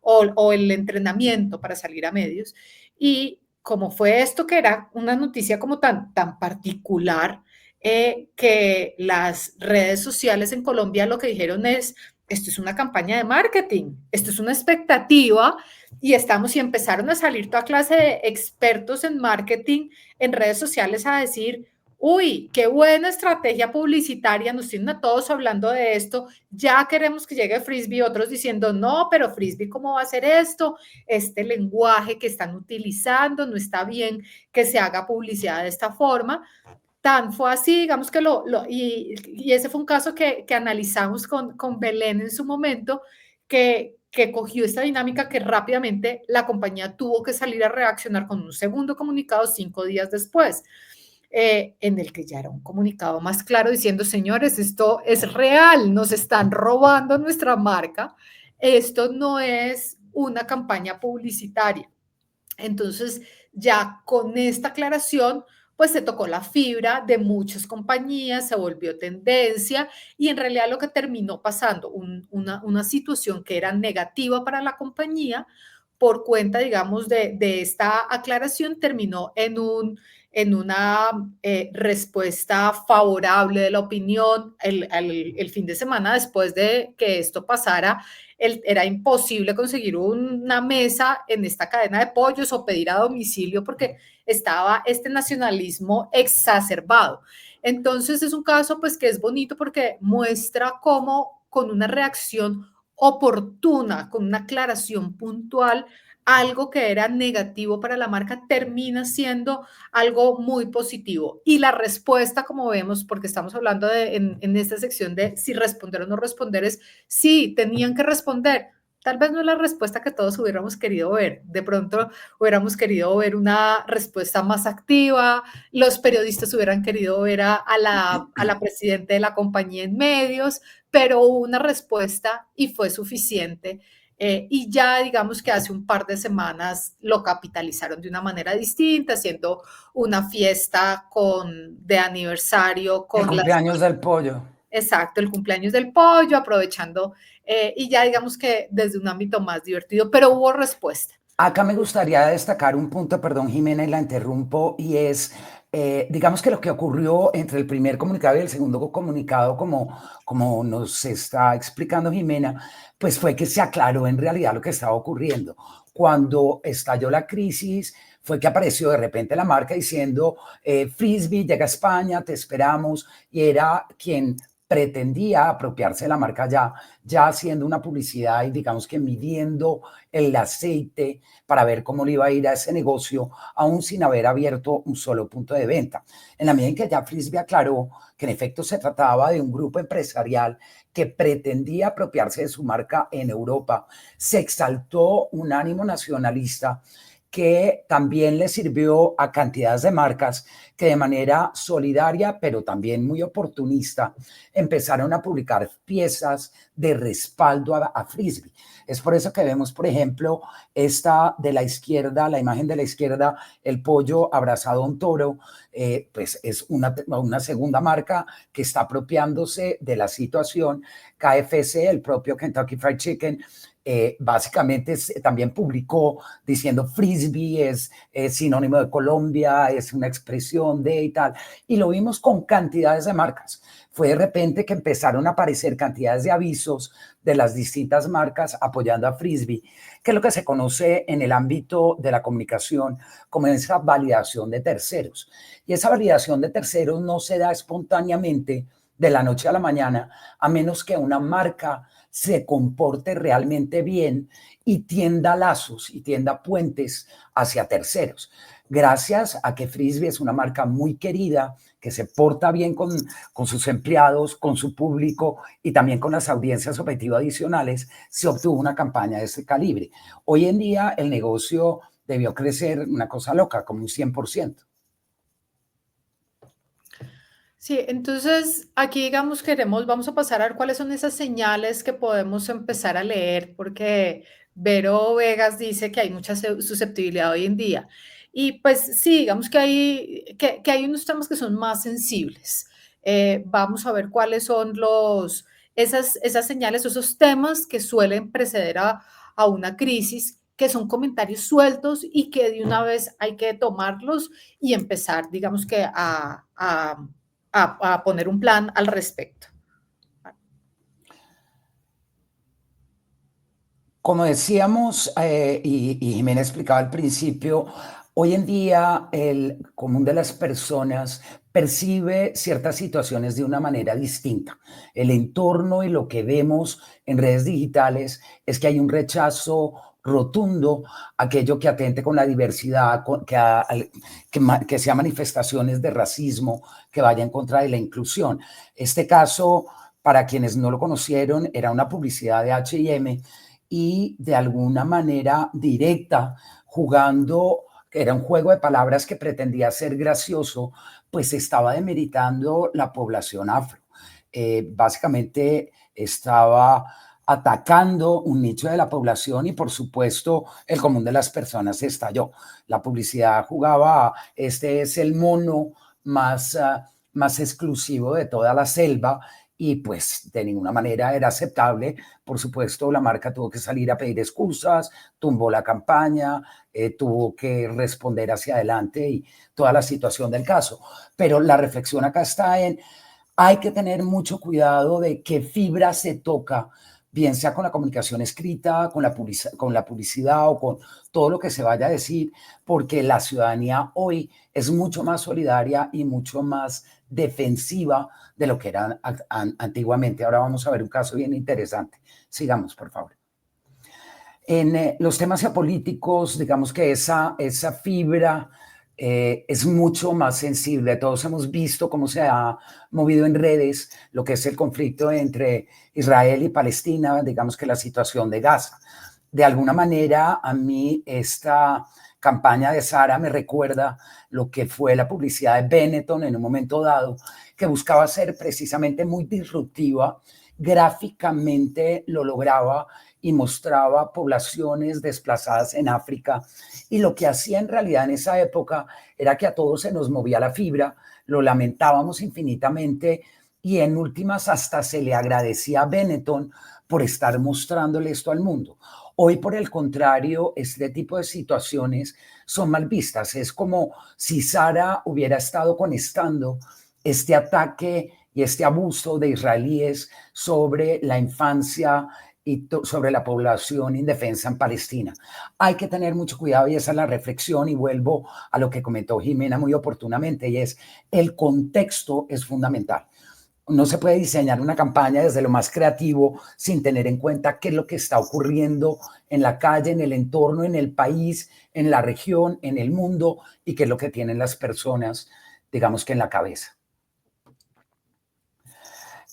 o el entrenamiento para salir a medios. Y como fue esto que era una noticia como tan particular, que las redes sociales en Colombia lo que dijeron es, esto es una campaña de marketing, esto es una expectativa y empezaron a salir toda clase de expertos en marketing en redes sociales a decir, uy, qué buena estrategia publicitaria, nos tienen a todos hablando de esto, ya queremos que llegue Frisbee, otros diciendo, no, pero Frisbee, ¿cómo va a hacer esto? Este lenguaje que están utilizando, no está bien que se haga publicidad de esta forma. Tan fue así, digamos que y ese fue un caso que analizamos con Belén en su momento, que cogió esta dinámica que rápidamente la compañía tuvo que salir a reaccionar con un segundo comunicado 5 días después, en el que ya era un comunicado más claro diciendo, señores, esto es real, nos están robando nuestra marca, esto no es una campaña publicitaria. Entonces, ya con esta aclaración, pues se tocó la fibra de muchas compañías, se volvió tendencia y en realidad lo que terminó pasando, una situación que era negativa para la compañía, por cuenta, digamos, de esta aclaración, terminó en una respuesta favorable de la opinión el fin de semana después de que esto pasara. Era imposible conseguir una mesa en esta cadena de pollos o pedir a domicilio porque estaba este nacionalismo exacerbado. Entonces es un caso pues que es bonito porque muestra cómo con una reacción oportuna, con una aclaración puntual, algo que era negativo para la marca termina siendo algo muy positivo. Y la respuesta, como vemos, porque estamos hablando en esta sección de si responder o no responder, es sí, tenían que responder. Tal vez no es la respuesta que todos hubiéramos querido ver. De pronto hubiéramos querido ver una respuesta más activa, los periodistas hubieran querido ver a la presidenta de la compañía en medios, pero hubo una respuesta y fue suficiente. Y ya digamos que hace un par de semanas lo capitalizaron de una manera distinta, haciendo una fiesta de aniversario con el cumpleaños del pollo. Exacto, el cumpleaños del pollo, aprovechando y ya digamos que desde un ámbito más divertido, pero hubo respuesta. Acá me gustaría destacar un punto, perdón Jimena, y la interrumpo, y es, digamos que lo que ocurrió entre el primer comunicado y el segundo comunicado, como nos está explicando Jimena, pues fue que se aclaró en realidad lo que estaba ocurriendo. Cuando estalló la crisis, fue que apareció de repente la marca diciendo, Frisbee llega a España, te esperamos, y era quien pretendía apropiarse de la marca ya haciendo una publicidad y digamos que midiendo el aceite para ver cómo le iba a ir a ese negocio, aún sin haber abierto un solo punto de venta. En la medida en que ya Frisbee aclaró que en efecto se trataba de un grupo empresarial que pretendía apropiarse de su marca en Europa, se exaltó un ánimo nacionalista que también le sirvió a cantidades de marcas que de manera solidaria, pero también muy oportunista, empezaron a publicar piezas de respaldo a Frisbee. Es por eso que vemos, por ejemplo, esta de la izquierda, la imagen de la izquierda, el pollo abrazado a un toro, pues es una segunda marca que está apropiándose de la situación. KFC, el propio Kentucky Fried Chicken, Básicamente también publicó diciendo frisbee es sinónimo de Colombia, es una expresión de y tal, y lo vimos con cantidades de marcas. Fue de repente que empezaron a aparecer cantidades de avisos de las distintas marcas apoyando a frisbee, que es lo que se conoce en el ámbito de la comunicación como esa validación de terceros. Y esa validación de terceros no se da espontáneamente de la noche a la mañana, a menos que una marca se comporte realmente bien y tienda lazos y tienda puentes hacia terceros. Gracias a que Frisbee es una marca muy querida, que se porta bien con sus empleados, con su público y también con las audiencias objetivo adicionales, se obtuvo una campaña de ese calibre. Hoy en día el negocio debió crecer una cosa loca, como un 100%. Sí, entonces aquí digamos vamos a pasar a ver cuáles son esas señales que podemos empezar a leer, porque Vero Vegas dice que hay mucha susceptibilidad hoy en día. Y pues sí, digamos que hay unos temas que son más sensibles. Vamos a ver cuáles son esas señales, esos temas que suelen preceder a una crisis, que son comentarios sueltos y que de una vez hay que tomarlos y empezar, digamos que a poner un plan al respecto. Como decíamos, y Jimena explicaba al principio, hoy en día el común de las personas percibe ciertas situaciones de una manera distinta. El entorno y lo que vemos en redes digitales es que hay un rechazo rotundo a aquello que atente con la diversidad, que sea manifestaciones de racismo, que vaya en contra de la inclusión. Este caso, para quienes no lo conocieron, era una publicidad de H&M y de alguna manera directa, jugando, era un juego de palabras que pretendía ser gracioso, pues estaba demeritando la población afro. Básicamente estaba atacando un nicho de la población y por supuesto el común de las personas estalló. La publicidad jugaba, este es el mono más exclusivo de toda la selva, y pues de ninguna manera era aceptable. Por supuesto, la marca tuvo que salir a pedir excusas, tumbó la campaña, tuvo que responder hacia adelante y toda la situación del caso. Pero la reflexión acá está en, hay que tener mucho cuidado de qué fibra se toca, bien sea con la comunicación escrita, con la publicidad o con todo lo que se vaya a decir, porque la ciudadanía hoy es mucho más solidaria y mucho más defensiva de lo que eran antiguamente. Ahora vamos a ver un caso bien interesante. Sigamos, por favor. En los temas geopolíticos, digamos que esa fibra es mucho más sensible. Todos hemos visto cómo se ha movido en redes lo que es el conflicto entre Israel y Palestina, digamos que la situación de Gaza. De alguna manera, a mí esta campaña de Sara me recuerda lo que fue la publicidad de Benetton en un momento dado, que buscaba ser precisamente muy disruptiva, gráficamente lo lograba y mostraba poblaciones desplazadas en África. Y lo que hacía en realidad en esa época era que a todos se nos movía la fibra, lo lamentábamos infinitamente y en últimas hasta se le agradecía a Benetton por estar mostrándole esto al mundo. Hoy, por el contrario, este tipo de situaciones son mal vistas. Es como si Sara hubiera estado conectando este ataque y este abuso de israelíes sobre la infancia y sobre la población indefensa en Palestina. Hay que tener mucho cuidado y esa es la reflexión, y vuelvo a lo que comentó Jimena muy oportunamente, y es el contexto es fundamental. No se puede diseñar una campaña desde lo más creativo sin tener en cuenta qué es lo que está ocurriendo en la calle, en el entorno, en el país, en la región, en el mundo, y qué es lo que tienen las personas, digamos que en la cabeza.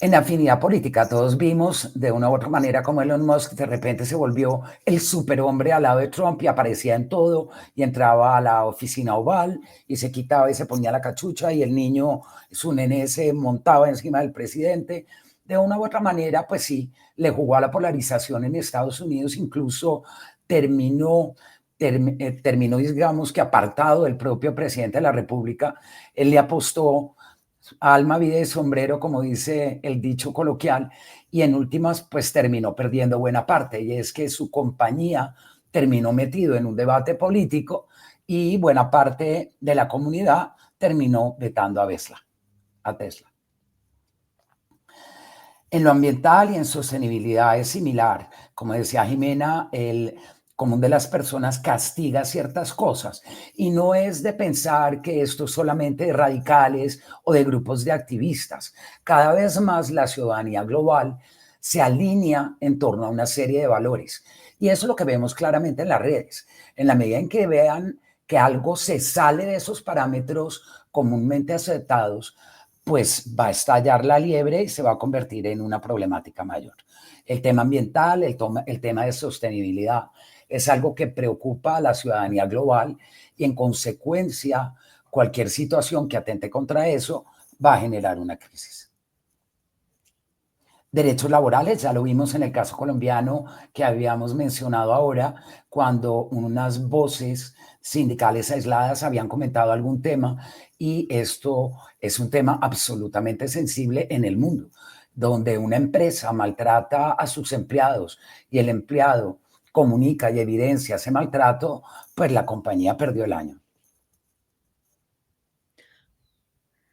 En afinidad política, todos vimos de una u otra manera como Elon Musk de repente se volvió el superhombre al lado de Trump y aparecía en todo y entraba a la oficina oval y se quitaba y se ponía la cachucha y el niño, su nené, se montaba encima del presidente. De una u otra manera, pues sí, le jugó a la polarización en Estados Unidos, incluso terminó, digamos que apartado del propio presidente de la República. Él le apostó alma, vida y sombrero, como dice el dicho coloquial, y en últimas, pues terminó perdiendo buena parte, y es que su compañía terminó metido en un debate político y buena parte de la comunidad terminó vetando a Tesla. En lo ambiental y en sostenibilidad es similar. Como decía Jimena, el común de las personas castiga ciertas cosas y no es de pensar que esto es solamente de radicales o de grupos de activistas. Cada vez más la ciudadanía global se alinea en torno a una serie de valores y eso es lo que vemos claramente en las redes. En la medida en que vean que algo se sale de esos parámetros comúnmente aceptados, pues va a estallar la liebre y se va a convertir en una problemática mayor. El tema ambiental, el tema de sostenibilidad es algo que preocupa a la ciudadanía global y en consecuencia cualquier situación que atente contra eso va a generar una crisis. Derechos laborales, ya lo vimos en el caso colombiano que habíamos mencionado ahora, cuando unas voces sindicales aisladas habían comentado algún tema, y esto es un tema absolutamente sensible en el mundo, donde una empresa maltrata a sus empleados y el empleado comunica y evidencia ese maltrato, pues la compañía perdió el año.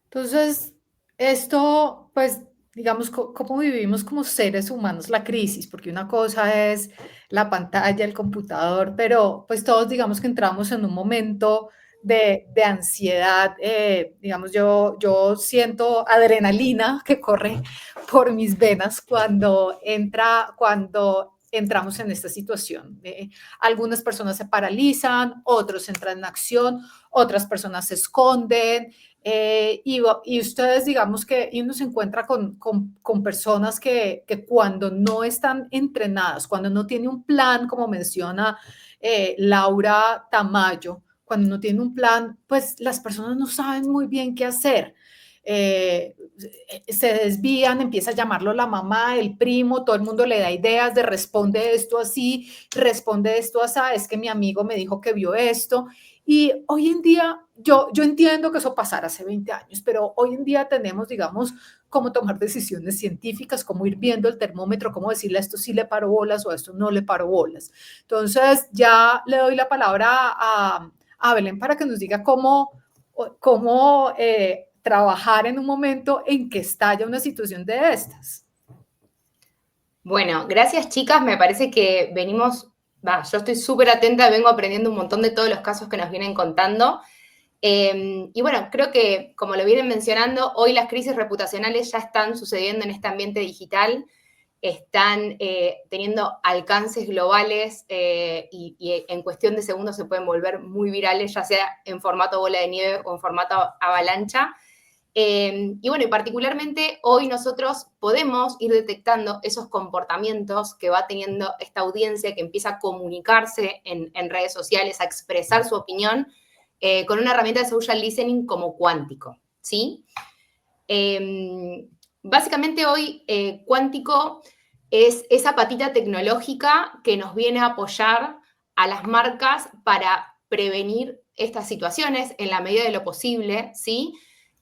Entonces, esto, pues, digamos, cómo vivimos como seres humanos la crisis, porque una cosa es la pantalla, el computador, pero pues todos digamos que entramos en un momento de ansiedad, digamos, yo siento adrenalina que corre por mis venas cuando entramos en esta situación. Algunas personas se paralizan, otros entran en acción, otras personas se esconden, y ustedes, digamos que uno se encuentra con personas que cuando no están entrenadas, cuando no tiene un plan, como menciona Laura Tamayo, cuando no tiene un plan, pues las personas no saben muy bien qué hacer. Se desvían, empieza a llamarlo la mamá, el primo, todo el mundo le da ideas de responde esto así, responde esto así, es que mi amigo me dijo que vio esto. Y hoy en día, yo entiendo que eso pasara hace 20 años, pero hoy en día tenemos, digamos, cómo tomar decisiones científicas, cómo ir viendo el termómetro, cómo decirle a esto sí le paro bolas o a esto no le paro bolas. Entonces, ya le doy la palabra a Belén para que nos diga cómo trabajar en un momento en que estalla una situación de estas. Bueno, gracias chicas, me parece que venimos, yo estoy súper atenta, vengo aprendiendo un montón de todos los casos que nos vienen contando. Y bueno, creo que como lo vienen mencionando, hoy las crisis reputacionales ya están sucediendo en este ambiente digital, están teniendo alcances globales y en cuestión de segundos se pueden volver muy virales, ya sea en formato bola de nieve o en formato avalancha. Y bueno, y particularmente hoy nosotros podemos ir detectando esos comportamientos que va teniendo esta audiencia que empieza a comunicarse en redes sociales, a expresar su opinión con una herramienta de social listening como Cuántico, ¿sí? Básicamente hoy Cuántico es esa patita tecnológica que nos viene a apoyar a las marcas para prevenir estas situaciones en la medida de lo posible, ¿sí?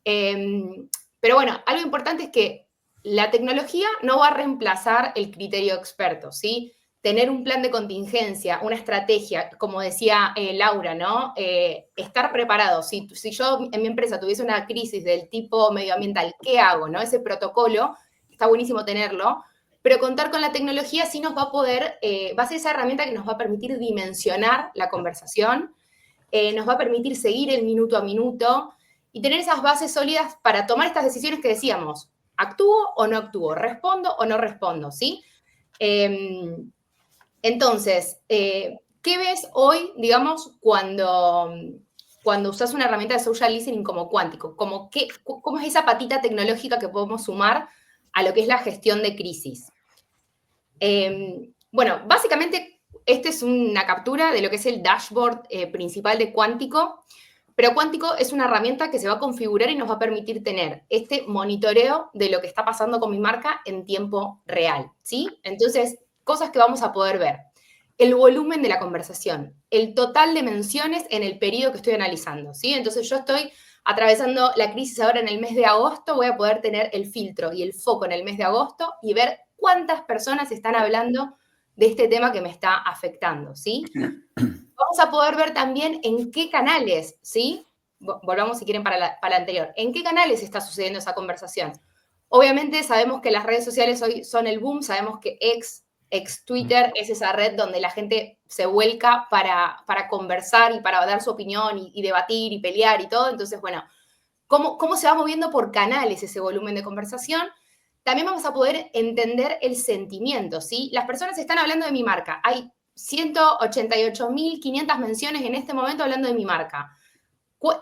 Pero bueno, algo importante es que la tecnología no va a reemplazar el criterio experto, ¿sí? Tener un plan de contingencia, una estrategia, como decía Laura, ¿no? Estar preparado. Si yo en mi empresa tuviese una crisis del tipo medioambiental, ¿qué hago, no? Ese protocolo, está buenísimo tenerlo, pero contar con la tecnología sí nos va a poder, va a ser esa herramienta que nos va a permitir dimensionar la conversación, nos va a permitir seguir el minuto a minuto, y tener esas bases sólidas para tomar estas decisiones que decíamos, ¿actúo o no actúo? ¿Respondo o no respondo? ¿Sí? Entonces, ¿qué ves hoy, digamos, cuando usas una herramienta de social listening como Cuántico? ¿Cómo es esa patita tecnológica que podemos sumar a lo que es la gestión de crisis? Bueno, básicamente, esta es una captura de lo que es el dashboard principal de Cuántico. Pero Cuántico es una herramienta que se va a configurar y nos va a permitir tener este monitoreo de lo que está pasando con mi marca en tiempo real, ¿sí? Entonces, cosas que vamos a poder ver. El volumen de la conversación, el total de menciones en el periodo que estoy analizando, ¿sí? Entonces, yo estoy atravesando la crisis ahora en el mes de agosto, voy a poder tener el filtro y el foco en el mes de agosto y ver cuántas personas están hablando de este tema que me está afectando, ¿sí? Vamos a poder ver también en qué canales, ¿sí? Volvamos si quieren para la anterior. ¿En qué canales está sucediendo esa conversación? Obviamente sabemos que las redes sociales hoy son el boom, sabemos que ex Twitter es esa red donde la gente se vuelca para conversar y para dar su opinión y debatir y pelear y todo. Entonces, bueno, ¿cómo se va moviendo por canales ese volumen de conversación? También vamos a poder entender el sentimiento, ¿sí? Las personas están hablando de mi marca. Hay 188.500 menciones en este momento hablando de mi marca.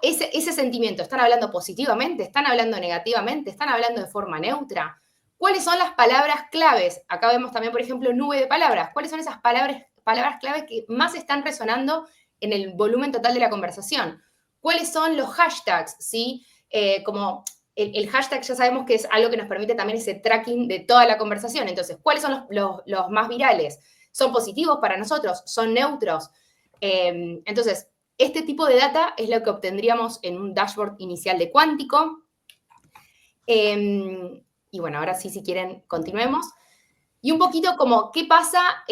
Ese sentimiento, ¿están hablando positivamente? ¿Están hablando negativamente? ¿Están hablando de forma neutra? ¿Cuáles son las palabras claves? Acá vemos también, por ejemplo, nube de palabras. ¿Cuáles son esas palabras claves que más están resonando en el volumen total de la conversación? ¿Cuáles son los hashtags? ¿Sí? Como el hashtag ya sabemos que es algo que nos permite también ese tracking de toda la conversación. Entonces, ¿cuáles son los más virales? ¿Son positivos para nosotros? ¿Son neutros? Entonces, este tipo de data es lo que obtendríamos en un dashboard inicial de Cuántico. Y bueno, ahora sí, si quieren, continuemos. Y un poquito como, ¿qué pasa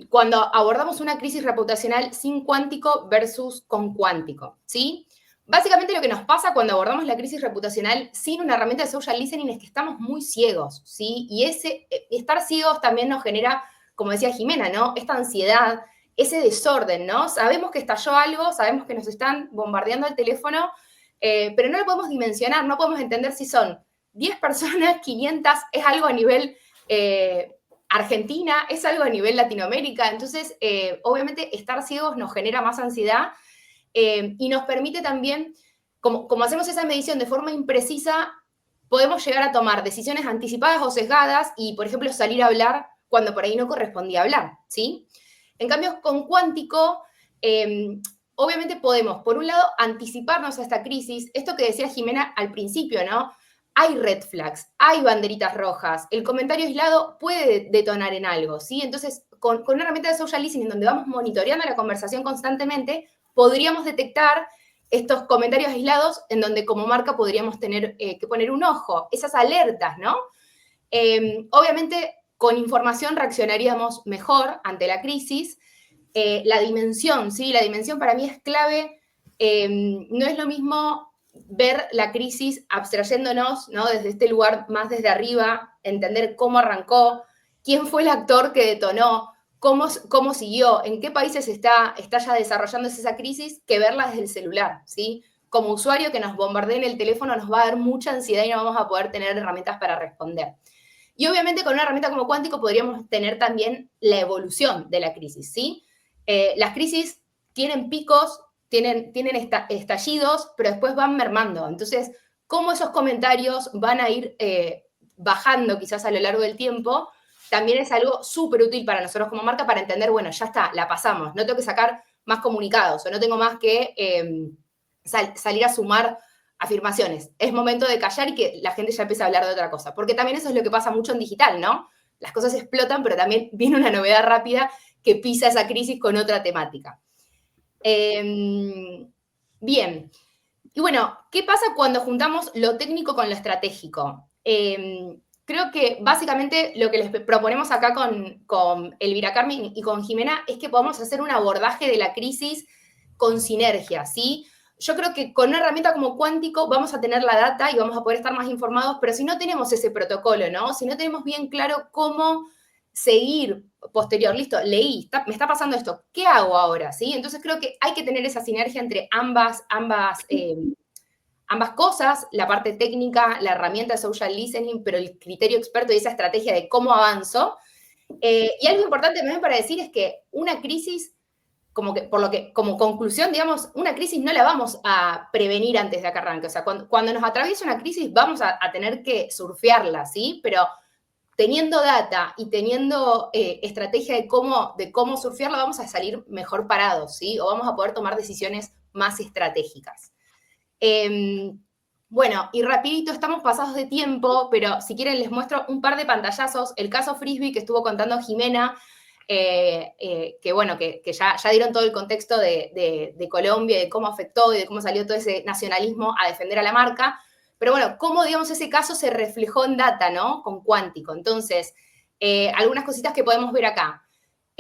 cuando abordamos una crisis reputacional sin Cuántico versus con Cuántico? ¿Sí? Básicamente lo que nos pasa cuando abordamos la crisis reputacional sin una herramienta de social listening es que estamos muy ciegos, ¿sí? Y estar ciegos también nos genera, como decía Jimena, ¿no? Esta ansiedad, ese desorden, ¿no? Sabemos que estalló algo, sabemos que nos están bombardeando el teléfono, pero no lo podemos dimensionar, no podemos entender si son 10 personas, 500, es algo a nivel Argentina, es algo a nivel Latinoamérica. Entonces, obviamente, estar ciegos nos genera más ansiedad y nos permite también, como hacemos esa medición de forma imprecisa, podemos llegar a tomar decisiones anticipadas o sesgadas y, por ejemplo, salir a hablar cuando por ahí no correspondía hablar, ¿sí? En cambio, con Cuántico, obviamente podemos, por un lado, anticiparnos a esta crisis, esto que decía Jimena al principio, ¿no? Hay red flags, hay banderitas rojas, el comentario aislado puede detonar en algo, ¿sí? Entonces, con una herramienta de social listening donde vamos monitoreando la conversación constantemente, podríamos detectar estos comentarios aislados en donde como marca podríamos tener que poner un ojo, esas alertas, ¿no? Obviamente, con información reaccionaríamos mejor ante la crisis. La dimensión, ¿sí? La dimensión para mí es clave. No es lo mismo ver la crisis abstrayéndonos, ¿no? Desde este lugar más desde arriba, entender cómo arrancó, quién fue el actor que detonó, cómo siguió, en qué países está ya desarrollándose esa crisis, que verla desde el celular, ¿sí? Como usuario que nos bombardeen el teléfono nos va a dar mucha ansiedad y no vamos a poder tener herramientas para responder. Y obviamente con una herramienta como Cuántico podríamos tener también la evolución de la crisis, ¿sí? Las crisis tienen picos, tienen estallidos, pero después van mermando. Entonces, cómo esos comentarios van a ir bajando quizás a lo largo del tiempo, también es algo súper útil para nosotros como marca para entender, bueno, ya está, la pasamos, no tengo que sacar más comunicados o no tengo más que salir a sumar afirmaciones. Es momento de callar y que la gente ya empiece a hablar de otra cosa, porque también eso es lo que pasa mucho en digital, ¿no? Las cosas explotan, pero también viene una novedad rápida que pisa esa crisis con otra temática. Bien. Y bueno, ¿qué pasa cuando juntamos lo técnico con lo estratégico? Creo que básicamente lo que les proponemos acá con Elvira Carmen y con Jimena es que podamos hacer un abordaje de la crisis con sinergia, ¿sí? Yo creo que con una herramienta como Cuántico vamos a tener la data y vamos a poder estar más informados, pero si no tenemos ese protocolo, ¿no? Si no tenemos bien claro cómo seguir posterior, listo, leí, me está pasando esto, ¿qué hago ahora? ¿Sí? Entonces creo que hay que tener esa sinergia entre ambas cosas, la parte técnica, la herramienta de social listening, pero el criterio experto y esa estrategia de cómo avanzo. Y algo importante también para decir es que una crisis, como conclusión, digamos, una crisis no la vamos a prevenir antes de que arranque. O sea, cuando nos atraviesa una crisis vamos a tener que surfearla, ¿sí? Pero teniendo data y teniendo estrategia de cómo surfearla, vamos a salir mejor parados, ¿sí? O vamos a poder tomar decisiones más estratégicas. Bueno, y rapidito, estamos pasados de tiempo, pero si quieren les muestro un par de pantallazos. El caso Frisbee que estuvo contando Jimena, que bueno, que ya dieron todo el contexto de Colombia, de cómo afectó y de cómo salió todo ese nacionalismo a defender a la marca. Pero bueno, cómo, digamos, ese caso se reflejó en data, ¿no? Con Cuántico. Entonces, algunas cositas que podemos ver acá.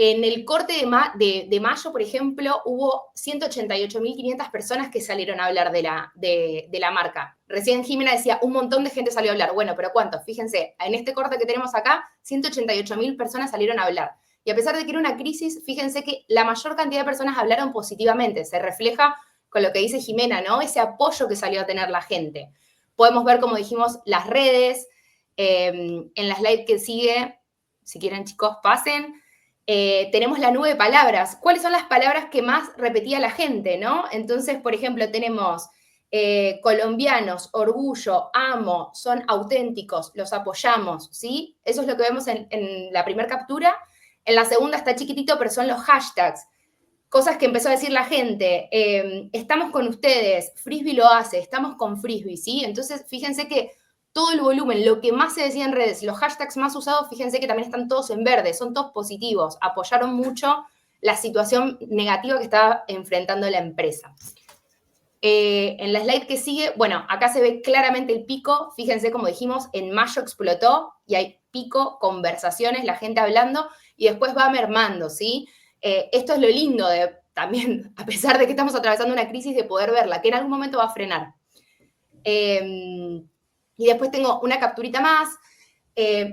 En el corte de mayo, por ejemplo, hubo 188.500 personas que salieron a hablar de la marca. Recién Jimena decía, un montón de gente salió a hablar. Bueno, pero ¿cuántos? Fíjense, en este corte que tenemos acá, 188.000 personas salieron a hablar. Y a pesar de que era una crisis, fíjense que la mayor cantidad de personas hablaron positivamente. Se refleja con lo que dice Jimena, ¿no? Ese apoyo que salió a tener la gente. Podemos ver, como dijimos, las redes. En la slide que sigue, si quieren, chicos, pasen. Tenemos la nube de palabras. ¿Cuáles son las palabras que más repetía la gente, no? Entonces, por ejemplo, tenemos colombianos, orgullo, amo, son auténticos, los apoyamos, ¿sí? Eso es lo que vemos en la primera captura. En la segunda está chiquitito, pero son los hashtags. Cosas que empezó a decir la gente. Estamos con ustedes, Frisbee lo hace, estamos con Frisbee, ¿sí? Entonces, fíjense que todo el volumen, lo que más se decía en redes, los hashtags más usados, fíjense que también están todos en verde, son todos positivos, apoyaron mucho la situación negativa que estaba enfrentando la empresa. En la slide que sigue, bueno, acá se ve claramente el pico, fíjense como dijimos, en mayo explotó y hay pico, conversaciones, la gente hablando y después va mermando, ¿sí? Esto es lo lindo de también, a pesar de que estamos atravesando una crisis, de poder verla, que en algún momento va a frenar. Y después tengo una capturita más.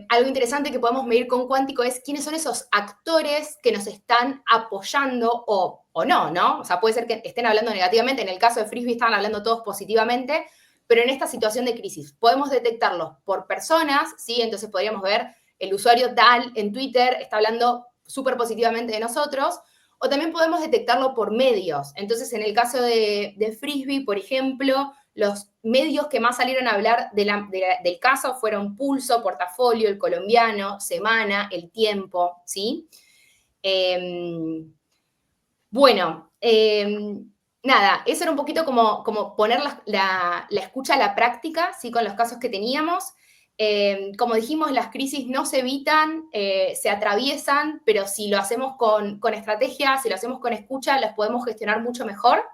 Algo interesante que podemos medir con Cuántico es quiénes son esos actores que nos están apoyando o no, ¿no? O sea, puede ser que estén hablando negativamente. En el caso de Frisbee estaban hablando todos positivamente, pero en esta situación de crisis podemos detectarlos por personas, ¿sí? Entonces podríamos ver el usuario tal en Twitter está hablando súper positivamente de nosotros, o también podemos detectarlo por medios. Entonces, en el caso de Frisbee, por ejemplo, los medios que más salieron a hablar del caso fueron Pulso, Portafolio, El Colombiano, Semana, El Tiempo, ¿sí? Bueno, nada, eso era un poquito como poner la escucha a la práctica, ¿sí? Con los casos que teníamos. Como dijimos, las crisis no se evitan, se atraviesan, pero si lo hacemos con estrategia, si lo hacemos con escucha, las podemos gestionar mucho mejor.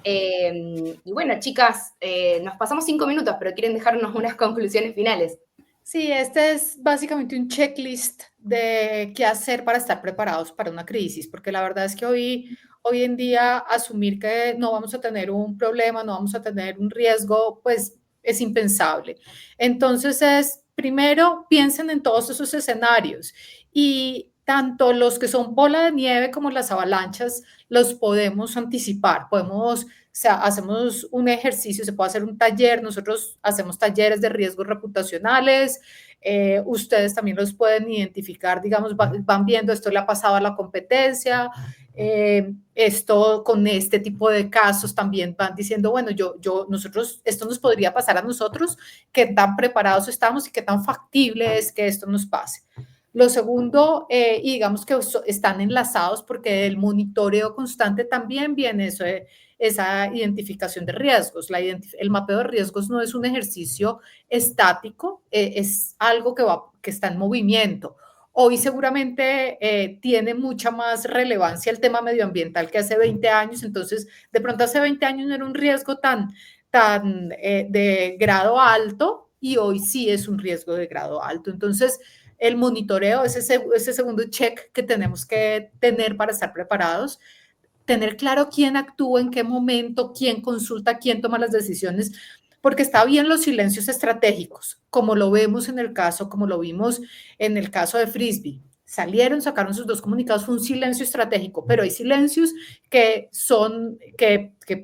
Y bueno, chicas, nos pasamos 5 minutos, pero quieren dejarnos unas conclusiones finales. Sí, este es básicamente un checklist de qué hacer para estar preparados para una crisis, porque la verdad es que hoy en día asumir que no vamos a tener un problema, no vamos a tener un riesgo, pues es impensable. Entonces primero, piensen en todos esos escenarios y tanto los que son bola de nieve como las avalanchas los podemos anticipar, podemos, o sea, hacemos un ejercicio, se puede hacer un taller, nosotros hacemos talleres de riesgos reputacionales, ustedes también los pueden identificar, digamos, van viendo, esto le ha pasado a la competencia, esto con este tipo de casos también van diciendo, bueno, nosotros, esto nos podría pasar a nosotros, qué tan preparados estamos y qué tan factible es que esto nos pase. Lo segundo, y digamos que están enlazados porque el monitoreo constante también viene eso, esa identificación de riesgos. El mapeo de riesgos no es un ejercicio estático, es algo que está en movimiento. Hoy seguramente tiene mucha más relevancia el tema medioambiental que hace 20 años, entonces de pronto hace 20 años no era un riesgo tan de grado alto y hoy sí es un riesgo de grado alto. Entonces, el monitoreo es ese segundo check que tenemos que tener para estar preparados, tener claro quién actúa, en qué momento, quién consulta, quién toma las decisiones, porque está bien los silencios estratégicos, como lo vemos en el caso, como lo vimos en el caso de Frisbee. Salieron, sacaron sus 2 comunicados, fue un silencio estratégico, pero hay silencios que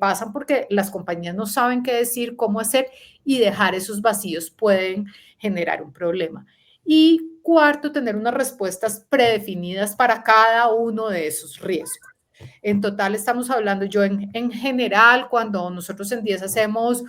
pasan porque las compañías no saben qué decir, cómo hacer, y dejar esos vacíos pueden generar un problema. Y cuarto, tener unas respuestas predefinidas para cada uno de esos riesgos. En total estamos hablando, yo en general, cuando nosotros en 10 hacemos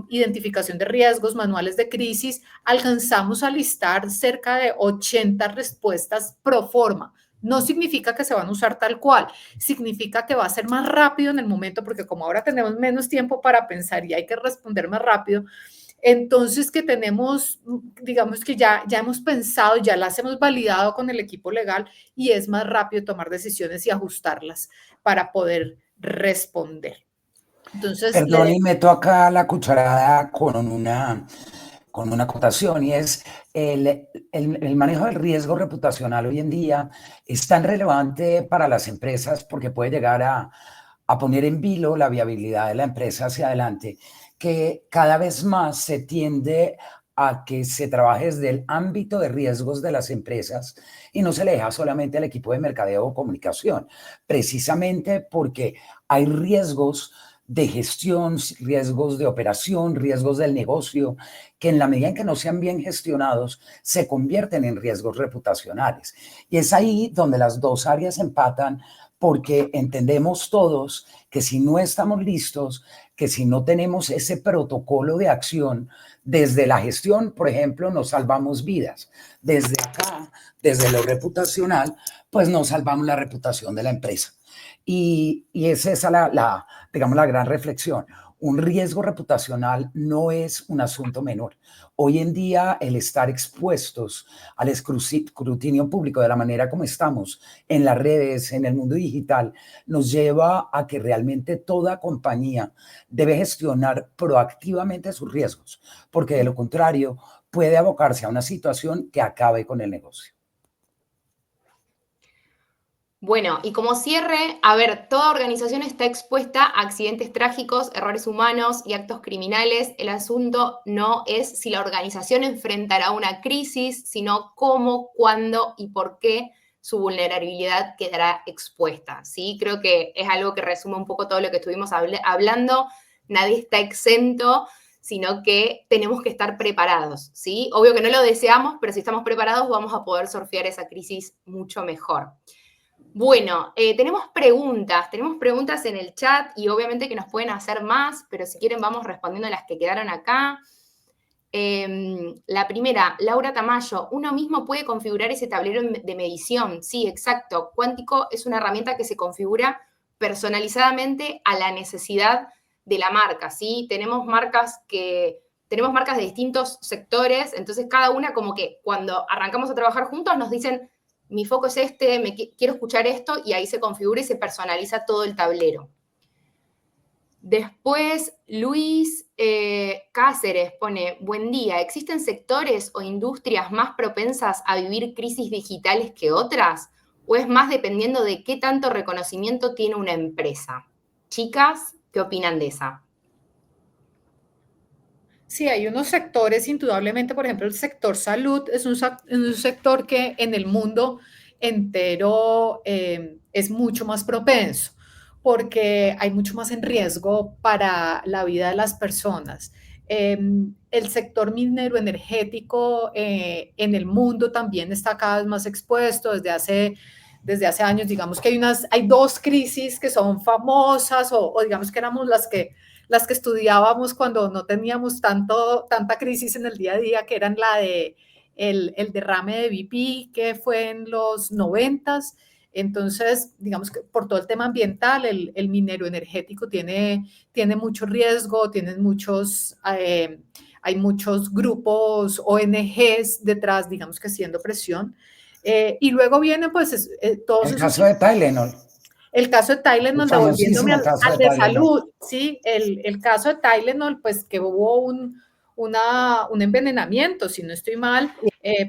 identificación de riesgos, manuales de crisis, alcanzamos a listar cerca de 80 respuestas pro forma. No significa que se van a usar tal cual, significa que va a ser más rápido en el momento, porque como ahora tenemos menos tiempo para pensar y hay que responder más rápido, Entonces que tenemos, digamos que ya hemos pensado, ya las hemos validado con el equipo legal y es más rápido tomar decisiones y ajustarlas para poder responder. Entonces, Perdón, y meto acá la cucharada con una acotación, y es el manejo del riesgo reputacional hoy en día es tan relevante para las empresas porque puede llegar a poner en vilo la viabilidad de la empresa hacia adelante, que cada vez más se tiende a que se trabaje desde el ámbito de riesgos de las empresas y no se le deja solamente al equipo de mercadeo o comunicación, precisamente porque hay riesgos de gestión, riesgos de operación, riesgos del negocio, que en la medida en que no sean bien gestionados, se convierten en riesgos reputacionales. Y es ahí donde las dos áreas empatan, porque entendemos todos que si no estamos listos, que si no tenemos ese protocolo de acción, desde la gestión, por ejemplo, nos salvamos vidas. Desde acá, desde lo reputacional, pues nos salvamos la reputación de la empresa. Y es esa digamos, la gran reflexión. Un riesgo reputacional no es un asunto menor. Hoy en día, el estar expuestos al escrutinio público de la manera como estamos en las redes, en el mundo digital, nos lleva a que realmente toda compañía debe gestionar proactivamente sus riesgos, porque de lo contrario puede abocarse a una situación que acabe con el negocio. Bueno, y como cierre, a ver, toda organización está expuesta a accidentes trágicos, errores humanos y actos criminales. El asunto no es si la organización enfrentará una crisis, sino cómo, cuándo y por qué su vulnerabilidad quedará expuesta, ¿sí? Creo que es algo que resume un poco todo lo que estuvimos hablando. Nadie está exento, sino que tenemos que estar preparados, ¿sí? Obvio que no lo deseamos, pero si estamos preparados vamos a poder surfear esa crisis mucho mejor. Bueno, tenemos preguntas en el chat y obviamente que nos pueden hacer más, pero si quieren vamos respondiendo a las que quedaron acá. La primera, Laura Tamayo, uno mismo puede configurar ese tablero de medición. Sí, exacto. Cuántico es una herramienta que se configura personalizadamente a la necesidad de la marca, ¿sí? Tenemos marcas de distintos sectores, entonces cada una como que cuando arrancamos a trabajar juntos nos dicen, mi foco es este, quiero escuchar esto, y ahí se configura y se personaliza todo el tablero. Después, Luis Cáceres pone, buen día, ¿existen sectores o industrias más propensas a vivir crisis digitales que otras? ¿O es más dependiendo de qué tanto reconocimiento tiene una empresa? Chicas, ¿qué opinan de esa? Sí, hay unos sectores, indudablemente, por ejemplo, el sector salud es un sector que en el mundo entero es mucho más propenso, porque hay mucho más en riesgo para la vida de las personas. El sector minero energético en el mundo también está cada vez más expuesto desde hace años. Digamos que hay dos crisis que son famosas o digamos que éramos las que estudiábamos cuando no teníamos tanta crisis en el día a día, que eran la de el derrame de BP, que fue en los 90s. Entonces, digamos que por todo el tema ambiental, el minero energético tiene mucho riesgo, hay muchos grupos, ONGs detrás, digamos que haciendo presión. Y luego vienen pues todos el caso de Tylenol. El caso de Tylenol, devolviéndome al de salud, sí, el caso de Tylenol, pues que hubo un envenenamiento, si no estoy mal,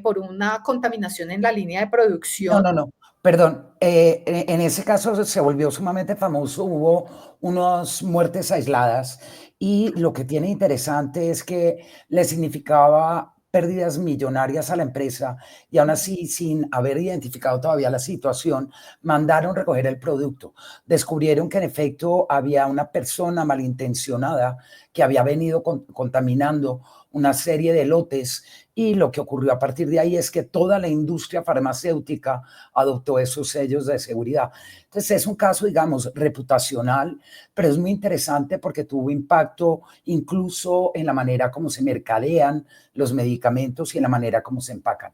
por una contaminación en la línea de producción. No, perdón. En ese caso se volvió sumamente famoso, hubo unas muertes aisladas y lo que tiene interesante es que le significaba pérdidas millonarias a la empresa y aún así, sin haber identificado todavía la situación, mandaron recoger el producto. Descubrieron que en efecto había una persona malintencionada que había venido contaminando una serie de lotes, y lo que ocurrió a partir de ahí es que toda la industria farmacéutica adoptó esos sellos de seguridad. Entonces es un caso, digamos, reputacional, pero es muy interesante porque tuvo impacto incluso en la manera como se mercadean los medicamentos y en la manera como se empacan.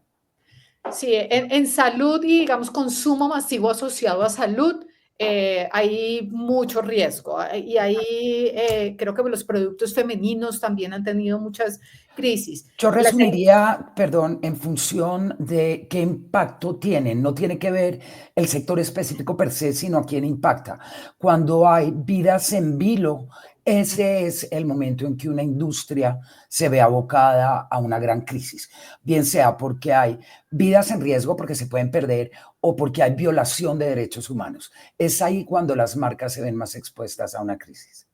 Sí, en salud y, digamos, consumo masivo asociado a salud, hay mucho riesgo. Y ahí creo que los productos femeninos también han tenido muchas crisis. Yo resumiría, perdón, en función de qué impacto tienen. No tiene que ver el sector específico per se, sino a quién impacta. Cuando hay vidas en vilo, ese es el momento en que una industria se ve abocada a una gran crisis. Bien sea porque hay vidas en riesgo, porque se pueden perder, o porque hay violación de derechos humanos. Es ahí cuando las marcas se ven más expuestas a una crisis.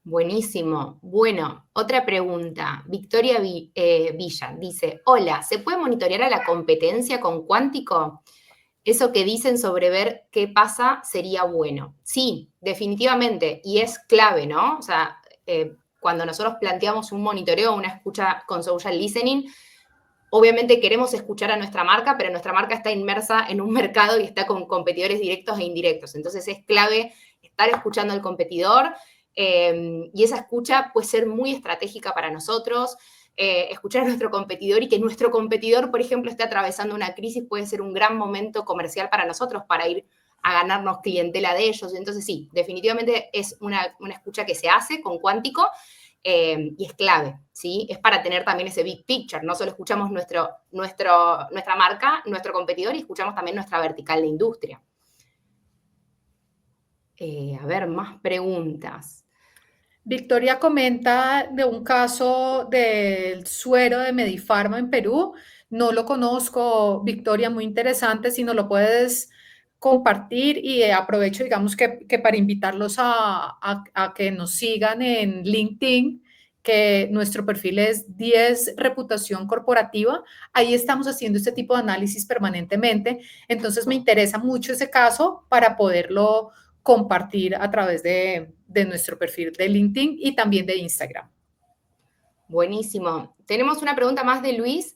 Buenísimo. Bueno, otra pregunta. Victoria Villa dice, hola, ¿se puede monitorear a la competencia con Cuántico? Eso que dicen sobre ver qué pasa sería bueno. Sí, definitivamente, y es clave, ¿no? O sea, cuando nosotros planteamos un monitoreo, una escucha con social listening, obviamente queremos escuchar a nuestra marca, pero nuestra marca está inmersa en un mercado y está con competidores directos e indirectos. Entonces es clave estar escuchando al competidor y esa escucha puede ser muy estratégica para nosotros. Escuchar a nuestro competidor y que nuestro competidor, por ejemplo, esté atravesando una crisis puede ser un gran momento comercial para nosotros para ir a ganarnos clientela de ellos. Entonces sí, definitivamente es una escucha que se hace con Cuántico. Y es clave, ¿sí? Es para tener también ese big picture. No solo escuchamos nuestra marca, nuestro competidor, y escuchamos también nuestra vertical de industria. A ver, más preguntas. Victoria comenta de un caso del suero de Medifarma en Perú. No lo conozco, Victoria, muy interesante. Si no lo puedes compartir y aprovecho, digamos, que para invitarlos a que nos sigan en LinkedIn, que nuestro perfil es 10 Reputación Corporativa. Ahí estamos haciendo este tipo de análisis permanentemente. Entonces me interesa mucho ese caso para poderlo compartir a través de nuestro perfil de LinkedIn y también de Instagram. Buenísimo. Tenemos una pregunta más de Luis.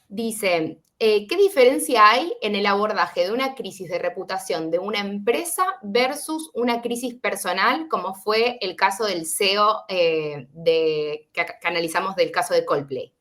Dice, ¿qué diferencia hay en el abordaje de una crisis de reputación de una empresa versus una crisis personal, como fue el caso del CEO que analizamos del caso de Coldplay?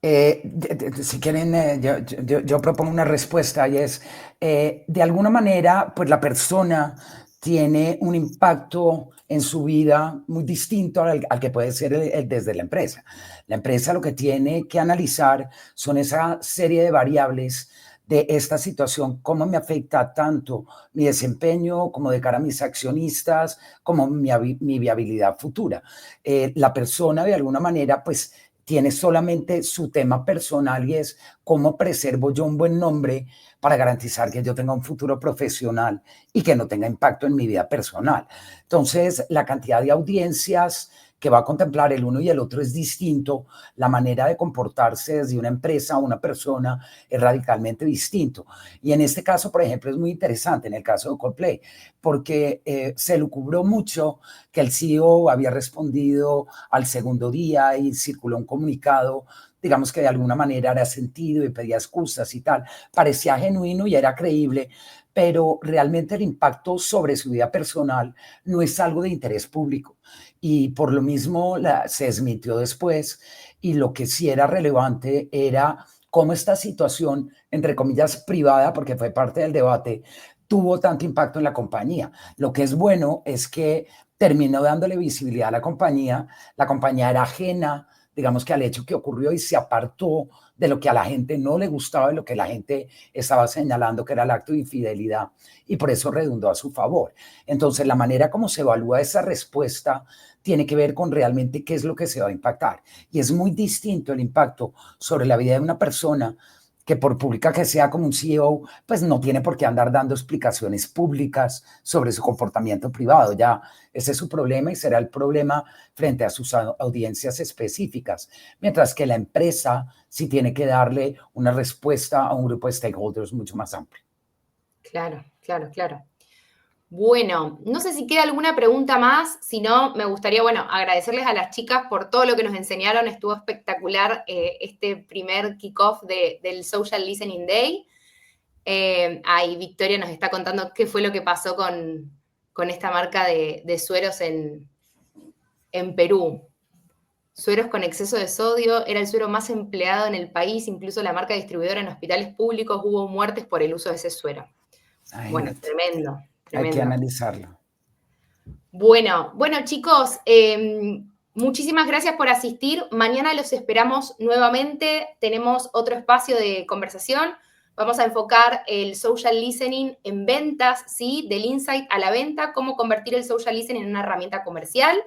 Si quieren, yo propongo una respuesta y es, de alguna manera, pues la persona tiene un impacto en su vida muy distinto al que puede ser desde la empresa. La empresa lo que tiene que analizar son esa serie de variables de esta situación, cómo me afecta tanto mi desempeño como de cara a mis accionistas, como mi viabilidad futura. La persona de alguna manera, pues, tiene solamente su tema personal y es cómo preservo yo un buen nombre para garantizar que yo tenga un futuro profesional y que no tenga impacto en mi vida personal. Entonces, la cantidad de audiencias que va a contemplar el uno y el otro es distinto, la manera de comportarse desde una empresa a una persona es radicalmente distinto. Y en este caso, por ejemplo, es muy interesante en el caso de Coldplay, porque se lucubró mucho que el CEO había respondido al segundo día y circuló un comunicado, digamos que de alguna manera era sentido y pedía excusas y tal. Parecía genuino y era creíble, pero realmente el impacto sobre su vida personal no es algo de interés público. Y por lo mismo se desmintió después y lo que sí era relevante era cómo esta situación, entre comillas, privada, porque fue parte del debate, tuvo tanto impacto en la compañía. Lo que es bueno es que terminó dándole visibilidad a la compañía era ajena, digamos que al hecho que ocurrió y se apartó de lo que a la gente no le gustaba, de lo que la gente estaba señalando que era el acto de infidelidad y por eso redundó a su favor. Entonces, la manera como se evalúa esa respuesta tiene que ver con realmente qué es lo que se va a impactar. Y es muy distinto el impacto sobre la vida de una persona que por pública que sea como un CEO, pues no tiene por qué andar dando explicaciones públicas sobre su comportamiento privado. Ya ese es su problema y será el problema frente a sus audiencias específicas. Mientras que la empresa sí tiene que darle una respuesta a un grupo de stakeholders mucho más amplio. Claro, claro, claro. Bueno, no sé si queda alguna pregunta más, si no, me gustaría, bueno, agradecerles a las chicas por todo lo que nos enseñaron, estuvo espectacular este primer kickoff del Social Listening Day. Ahí Victoria nos está contando qué fue lo que pasó con esta marca de sueros en Perú. Sueros con exceso de sodio, era el suero más empleado en el país, incluso la marca distribuidora en hospitales públicos, hubo muertes por el uso de ese suero. Bueno, Imagínate. tremendo, Hay que tremendo. analizarlo. Bueno, chicos, muchísimas gracias por asistir. Mañana los esperamos nuevamente. Tenemos otro espacio de conversación. Vamos a enfocar el social listening en ventas, ¿sí? Del insight a la venta, cómo convertir el social listening en una herramienta comercial.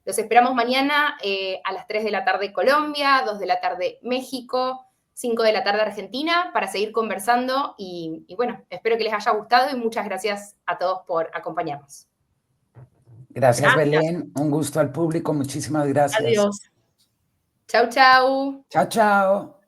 Los esperamos mañana a las 3 de la tarde Colombia, 2 de la tarde México, 5 de la tarde Argentina, para seguir conversando. Y bueno, espero que les haya gustado y muchas gracias a todos por acompañarnos. Gracias, Gracias. Belén. Un gusto al público. Muchísimas gracias. Adiós. Chau, chau. Chao, chao.